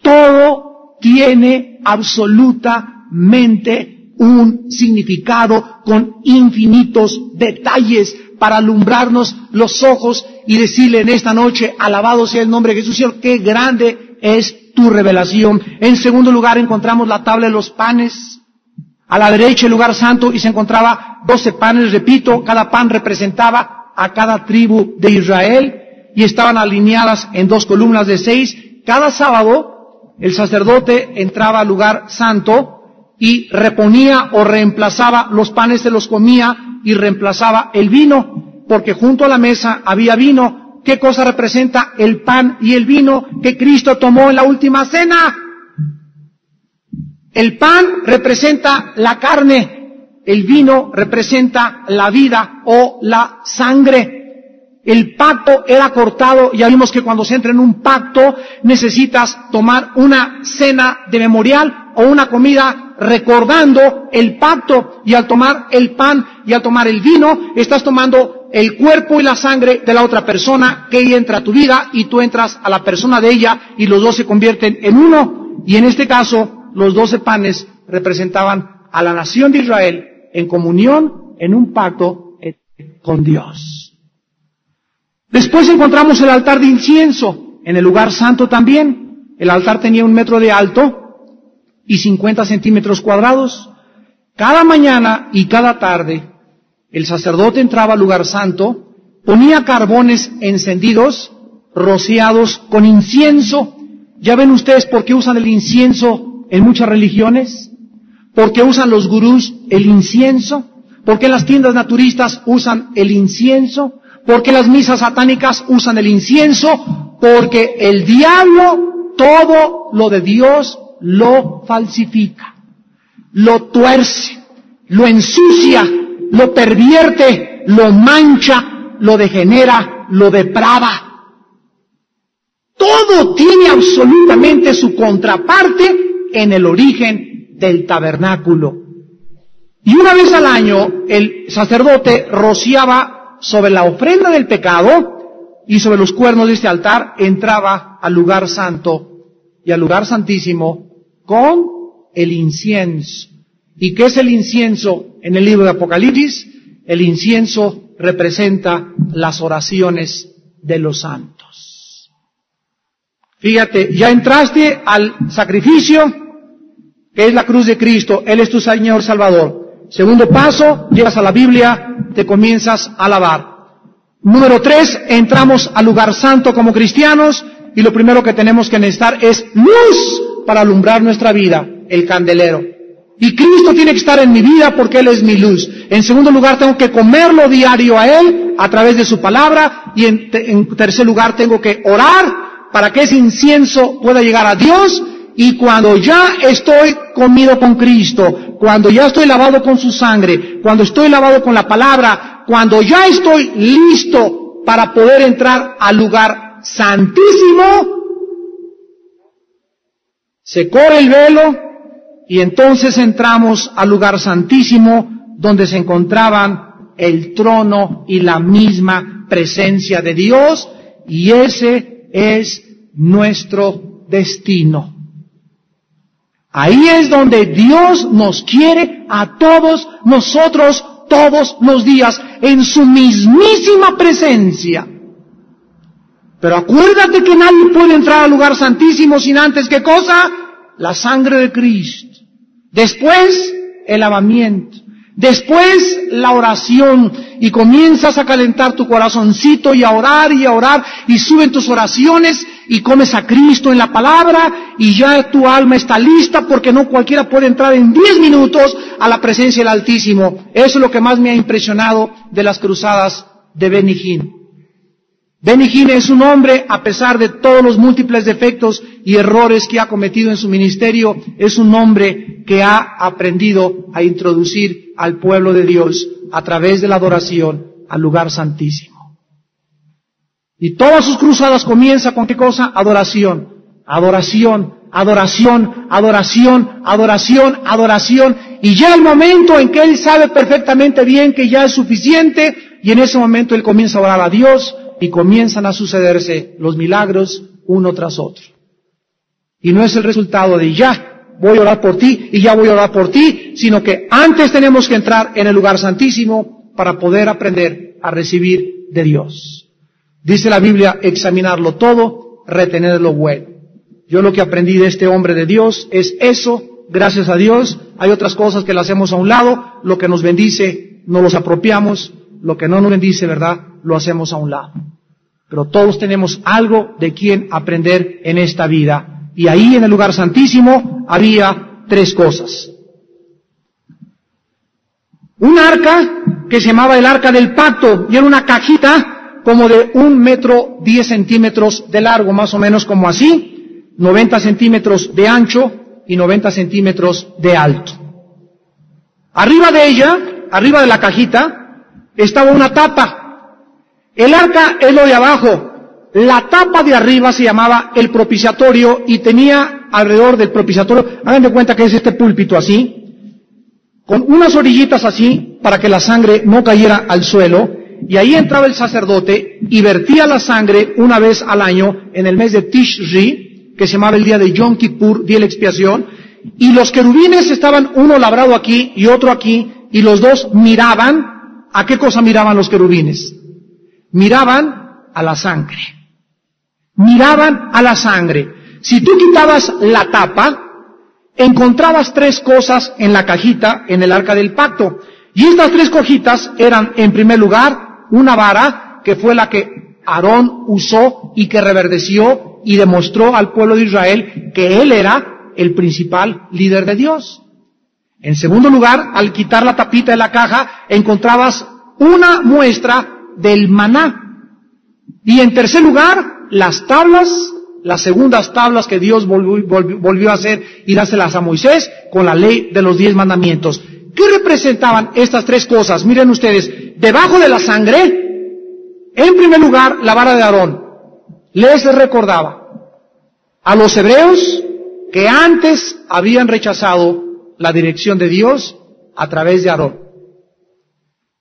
Todo tiene absolutamente un significado con infinitos detalles para alumbrarnos los ojos y decirle en esta noche, alabado sea el nombre de Jesús, Señor, qué grande es tu revelación. En segundo lugar encontramos la tabla de los panes. A la derecha el lugar santo y se encontraba 12 panes, repito, cada pan representaba a cada tribu de Israel y estaban alineadas en 2 columnas de 6. Cada sábado el sacerdote entraba al lugar santo y reponía o reemplazaba los panes, se los comía y reemplazaba el vino, porque junto a la mesa había vino. ¿Qué cosa representa el pan y el vino que Cristo tomó en la última cena? El pan representa la carne, el vino representa la vida o la sangre. El pacto era cortado, ya vimos que cuando se entra en un pacto necesitas tomar una cena de memorial o una comida recordando el pacto, y al tomar el pan y al tomar el vino estás tomando el cuerpo y la sangre de la otra persona, que ella entra a tu vida y tú entras a la persona de ella y los dos se convierten en uno. Y en este caso los 12 panes representaban a la nación de Israel en comunión, en un pacto con Dios. Después encontramos el altar de incienso en el lugar santo también. El altar tenía 1 metro de alto y 50 centímetros cuadrados. Cada mañana y cada tarde el sacerdote entraba al lugar santo, ponía carbones encendidos, rociados con incienso. ¿Ya ven ustedes por qué usan el incienso en muchas religiones? ¿Por qué usan los gurús el incienso? ¿Por qué las tiendas naturistas usan el incienso? ¿Por qué las misas satánicas usan el incienso? Porque el diablo todo lo de Dios lo falsifica, lo tuerce, lo ensucia, lo pervierte, lo mancha, lo degenera, lo deprava. Todo tiene absolutamente su contraparte en el origen del tabernáculo. Y una vez al año el sacerdote rociaba sobre la ofrenda del pecado y sobre los cuernos de este altar, entraba al lugar santo y al lugar santísimo con el incienso. ¿Y qué es el incienso en el libro de Apocalipsis? El incienso representa las oraciones de los santos. Fíjate, ya entraste al sacrificio, que es la cruz de Cristo. Él es tu Señor Salvador. Segundo paso, llegas a la Biblia, te comienzas a alabar. Número 3, entramos al lugar santo como cristianos, y lo primero que tenemos que necesitar es luz para alumbrar nuestra vida, el candelero. Y Cristo tiene que estar en mi vida porque Él es mi luz. En segundo lugar, tengo que comerlo diario a Él a través de su palabra. Y en tercer lugar, tengo que orar para que ese incienso pueda llegar a Dios. Y cuando ya estoy comido con Cristo, cuando ya estoy lavado con su sangre, cuando estoy lavado con la palabra, cuando ya estoy listo para poder entrar al lugar santísimo, se corre el velo y entonces entramos al lugar santísimo, donde se encontraban el trono y la misma presencia de Dios, y ese es nuestro destino. Ahí es donde Dios nos quiere a todos nosotros todos los días, en su mismísima presencia. Pero acuérdate que nadie puede entrar al lugar santísimo sin antes, ¿qué cosa? La sangre de Cristo. Después, el lavamiento. Después, la oración. Y comienzas a calentar tu corazoncito y a orar, y suben tus oraciones, y comes a Cristo en la palabra, y ya tu alma está lista, porque no cualquiera puede entrar en 10 minutos a la presencia del Altísimo. Eso es lo que más me ha impresionado de las cruzadas de Benny Hinn. Benny Hinn es un hombre, a pesar de todos los múltiples defectos y errores que ha cometido en su ministerio, es un hombre que ha aprendido a introducir al pueblo de Dios a través de la adoración al lugar santísimo. Y todas sus cruzadas comienzan con ¿qué cosa? Adoración, adoración, adoración, adoración, adoración, adoración. Y ya el momento en que él sabe perfectamente bien que ya es suficiente, y en ese momento él comienza a orar a Dios, y comienzan a sucederse los milagros uno tras otro. Y no es el resultado de ya voy a orar por ti y ya voy a orar por ti, sino que antes tenemos que entrar en el lugar santísimo para poder aprender a recibir de Dios. Dice la Biblia, examinarlo todo, retener lo bueno. Yo lo que aprendí de este hombre de Dios es eso, gracias a Dios. Hay otras cosas que le hacemos a un lado, lo que nos bendice no los apropiamos, lo que no nos bendice, ¿verdad?, lo hacemos a un lado. Pero todos tenemos algo de quien aprender en esta vida. Y ahí en el lugar santísimo había 3 cosas. un arca que se llamaba el Arca del Pacto, y era una cajita como de 1,10 metros de largo, más o menos como así, 90 centímetros de ancho y 90 centímetros de alto. Arriba de ella, arriba de la cajita, estaba una tapa. El arca es lo de abajo. La tapa de arriba se llamaba el propiciatorio y tenía alrededor del propiciatorio, hagan de cuenta que es este púlpito así, con unas orillitas así para que la sangre no cayera al suelo, y ahí entraba el sacerdote y vertía la sangre una vez al año en el mes de Tishri, que se llamaba el día de Yom Kippur, día de la expiación, y los querubines estaban uno labrado aquí y otro aquí, y los dos miraban. ¿A qué cosa miraban los querubines? Miraban a la sangre. Miraban a la sangre. Si tú quitabas la tapa, encontrabas 3 cosas en la cajita, en el Arca del Pacto. Y estas 3 cojitas eran, en primer lugar, una vara, que fue la que Aarón usó y que reverdeció y demostró al pueblo de Israel que él era el principal líder de Dios. En segundo lugar, al quitar la tapita de la caja, encontrabas una muestra del maná. Y en tercer lugar, las tablas, las segundas tablas que Dios volvió a hacer y dárselas a Moisés con la ley de los 10 mandamientos. ¿Qué representaban estas 3 cosas? Miren ustedes, debajo de la sangre, en primer lugar, la vara de Aarón. Les recordaba a los hebreos que antes habían rechazado la dirección de Dios a través de Aarón.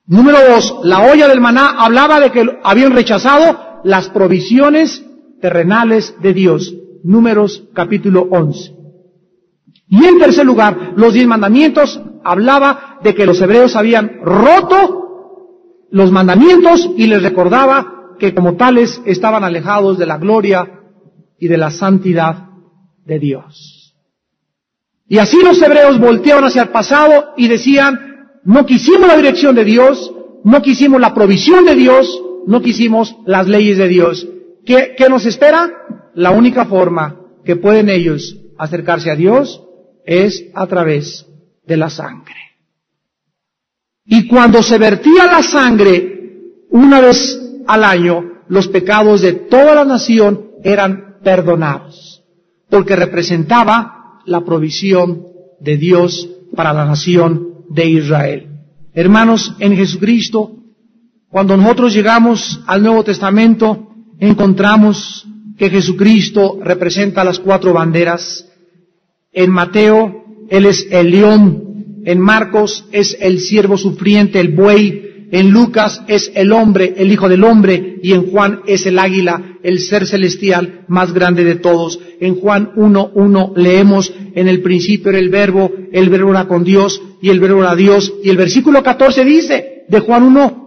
Número 2, la olla del maná hablaba de que habían rechazado las provisiones terrenales de Dios. Números capítulo 11. Y en tercer lugar, los 10 mandamientos hablaba de que los hebreos habían roto los mandamientos y les recordaba que como tales estaban alejados de la gloria y de la santidad de Dios. Y así los hebreos volteaban hacia el pasado y decían, no quisimos la dirección de Dios, no quisimos la provisión de Dios, no quisimos las leyes de Dios. ¿Qué nos espera? La única forma que pueden ellos acercarse a Dios es a través de la sangre. Y cuando se vertía la sangre una vez al año, los pecados de toda la nación eran perdonados, porque representaba la provisión de Dios para la nación de Israel. Hermanos, en Jesucristo, cuando nosotros llegamos al Nuevo Testamento, encontramos que Jesucristo representa las 4 banderas. En Mateo, Él es el león. En Marcos, es el siervo sufriente, el buey. En Lucas, es el hombre, el hijo del hombre. Y en Juan, es el águila, el ser celestial más grande de todos. En Juan 1:1 leemos, en el principio era el verbo era con Dios, y el verbo era Dios. Y el versículo 14 dice, de Juan 1,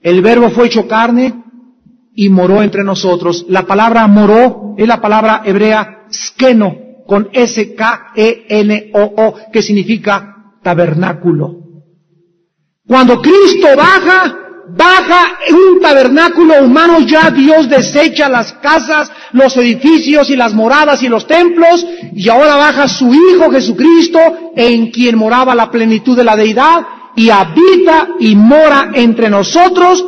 el verbo fue hecho carne y moró entre nosotros. La palabra moró es la palabra hebrea skeno, con S-K-E-N-O-O, que significa tabernáculo. Cuando Cristo baja en un tabernáculo humano, ya Dios desecha las casas, los edificios y las moradas y los templos, y ahora baja su Hijo Jesucristo, en quien moraba la plenitud de la deidad, y habita y mora entre nosotros,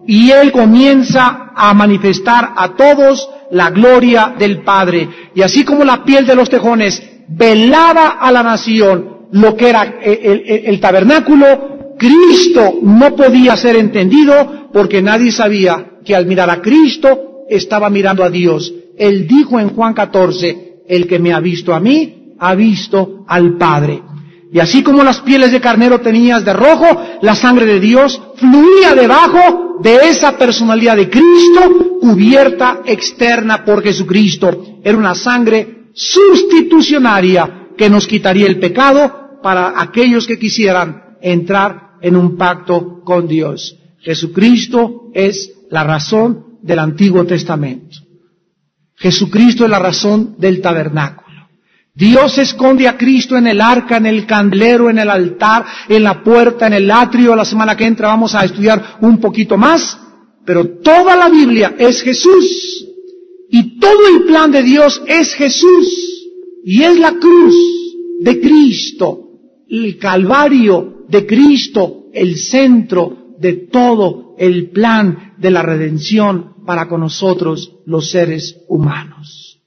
y Él comienza a manifestar a todos la gloria del Padre. Y así como la piel de los tejones velaba a la nación lo que era el tabernáculo, Cristo no podía ser entendido porque nadie sabía que al mirar a Cristo estaba mirando a Dios. Él dijo en Juan 14, el que me ha visto a mí, ha visto al Padre. Y así como las pieles de carnero teñidas de rojo, la sangre de Dios fluía debajo de esa personalidad de Cristo, cubierta externa por Jesucristo. Era una sangre sustitucionaria que nos quitaría el pecado para aquellos que quisieran entrar en un pacto con Dios. Jesucristo es la razón del Antiguo Testamento. Jesucristo es la razón del tabernáculo. Dios esconde a Cristo en el arca, en el candelero, en el altar, en la puerta, en el atrio. La semana que entra vamos a estudiar un poquito más, pero toda la Biblia es Jesús. Y todo el plan de Dios es Jesús. Y es la cruz de Cristo, el Calvario, de Cristo, el centro de todo el plan de la redención para con nosotros los seres humanos.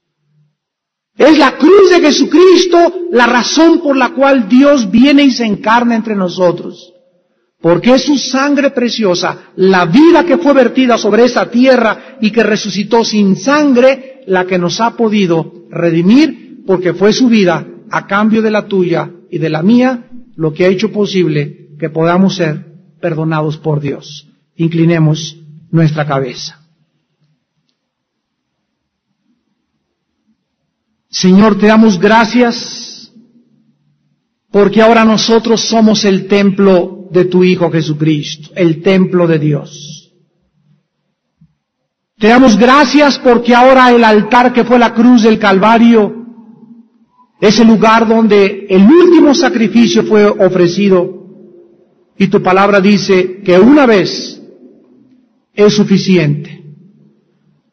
Es la cruz de Jesucristo la razón por la cual Dios viene y se encarna entre nosotros. Porque es su sangre preciosa, la vida que fue vertida sobre esa tierra y que resucitó sin sangre, la que nos ha podido redimir, porque fue su vida a cambio de la tuya y de la mía, lo que ha hecho posible que podamos ser perdonados por Dios. Inclinemos nuestra cabeza. Señor, te damos gracias porque ahora nosotros somos el templo de tu Hijo Jesucristo, el templo de Dios. Te damos gracias porque ahora el altar que fue la cruz del Calvario es el lugar donde el último sacrificio fue ofrecido. Y tu palabra dice que una vez es suficiente.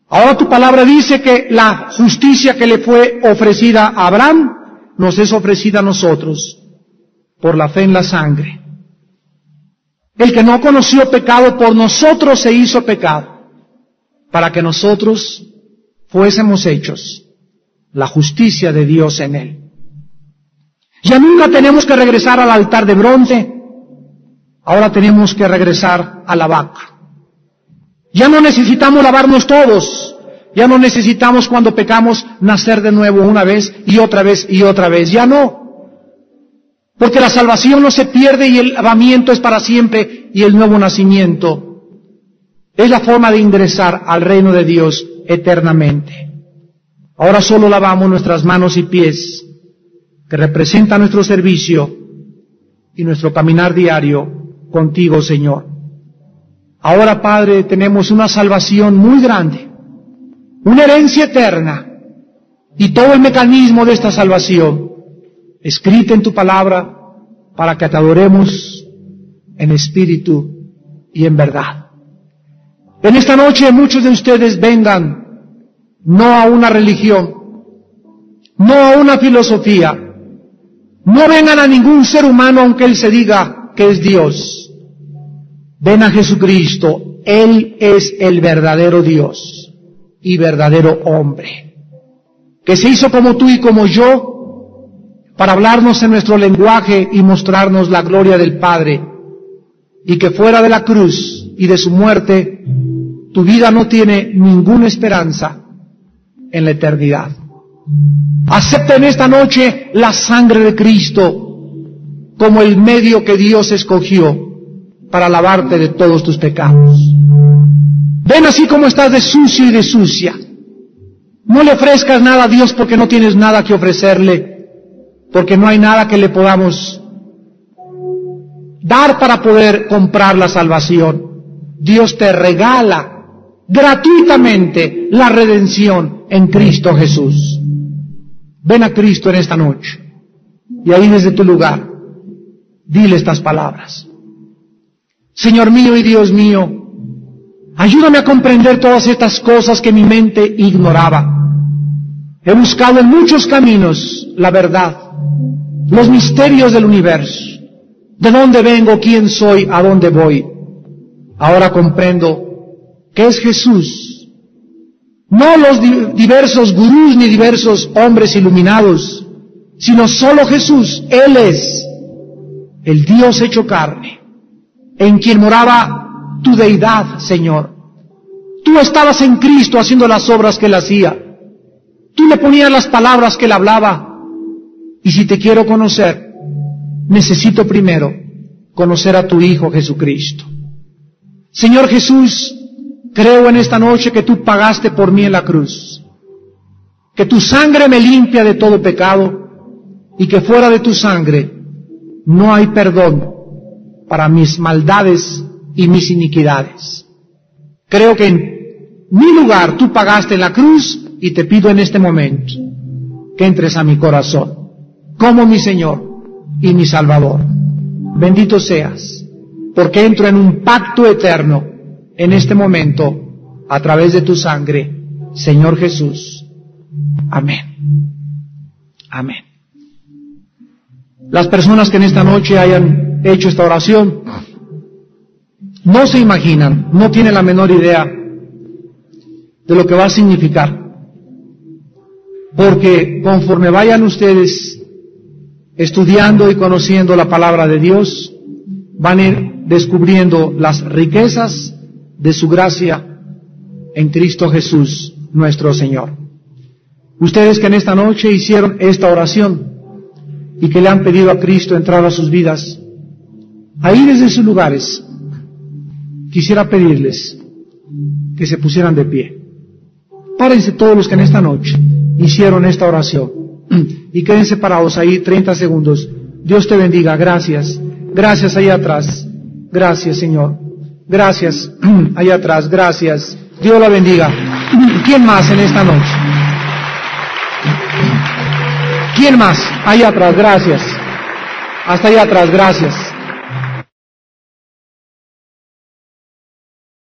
Ahora tu palabra dice que la justicia que le fue ofrecida a Abraham nos es ofrecida a nosotros por la fe en la sangre. El que no conoció pecado por nosotros se hizo pecado, para que nosotros fuésemos hechos la justicia de Dios en él. Ya nunca tenemos que regresar al altar de bronce, ahora tenemos que regresar a la vaca. Ya no necesitamos lavarnos todos, ya no necesitamos cuando pecamos nacer de nuevo una vez y otra vez y otra vez, ya no. Porque la salvación no se pierde y el lavamiento es para siempre y el nuevo nacimiento es la forma de ingresar al reino de Dios eternamente. Ahora solo lavamos nuestras manos y pies, que representan nuestro servicio y nuestro caminar diario contigo, Señor. Ahora, Padre, tenemos una salvación muy grande, una herencia eterna, y todo el mecanismo de esta salvación, escrita en tu palabra, para que te adoremos en espíritu y en verdad. En esta noche muchos de ustedes vengan, no a una religión, no a una filosofía, no vengan a ningún ser humano aunque él se diga que es Dios. Ven a Jesucristo, Él es el verdadero Dios y verdadero hombre, que se hizo como tú y como yo, para hablarnos en nuestro lenguaje y mostrarnos la gloria del Padre, y que fuera de la cruz y de su muerte, tu vida no tiene ninguna esperanza en la eternidad. Acepta en esta noche la sangre de Cristo como el medio que Dios escogió para lavarte de todos tus pecados. Ven así como estás de sucio y de sucia. No le ofrezcas nada a Dios porque no tienes nada que ofrecerle, porque no hay nada que le podamos dar para poder comprar la salvación. Dios te regala gratuitamente la redención en Cristo Jesús. Ven a Cristo en esta noche y ahí desde tu lugar dile estas palabras. Señor mío y Dios mío, ayúdame a comprender todas estas cosas que mi mente ignoraba. He buscado en muchos caminos la verdad, los misterios del universo, de dónde vengo, quién soy, a dónde voy. Ahora comprendo que es Jesús, no los diversos gurús ni diversos hombres iluminados, sino solo Jesús. Él es el Dios hecho carne, en quien moraba tu deidad, Señor. Tú estabas en Cristo haciendo las obras que Él hacía. Tú le ponías las palabras que Él hablaba. Y si te quiero conocer, necesito primero conocer a tu Hijo Jesucristo. Señor Jesús, creo en esta noche que tú pagaste por mí en la cruz, que tu sangre me limpia de todo pecado y que fuera de tu sangre no hay perdón para mis maldades y mis iniquidades. Creo que en mi lugar tú pagaste en la cruz y te pido en este momento que entres a mi corazón como mi Señor y mi Salvador. Bendito seas, porque entro en un pacto eterno en este momento a través de tu sangre, Señor Jesús. Amén. Amén. Las personas que en esta noche hayan hecho esta oración, no se imaginan, no tienen la menor idea de lo que va a significar. Porque conforme vayan ustedes estudiando y conociendo la palabra de Dios, van a ir descubriendo las riquezas de su gracia en Cristo Jesús, nuestro Señor. Ustedes que en esta noche hicieron esta oración y que le han pedido a Cristo entrar a sus vidas, ahí desde sus lugares, quisiera pedirles que se pusieran de pie. Párense todos los que en esta noche hicieron esta oración y quédense parados ahí 30 segundos. Dios te bendiga. Gracias. Gracias allá atrás. Gracias, Señor. Gracias allá atrás. Gracias. Dios la bendiga. ¿Quién más en esta noche? ¿Quién más? Allá atrás. Gracias. Hasta allá atrás. Gracias.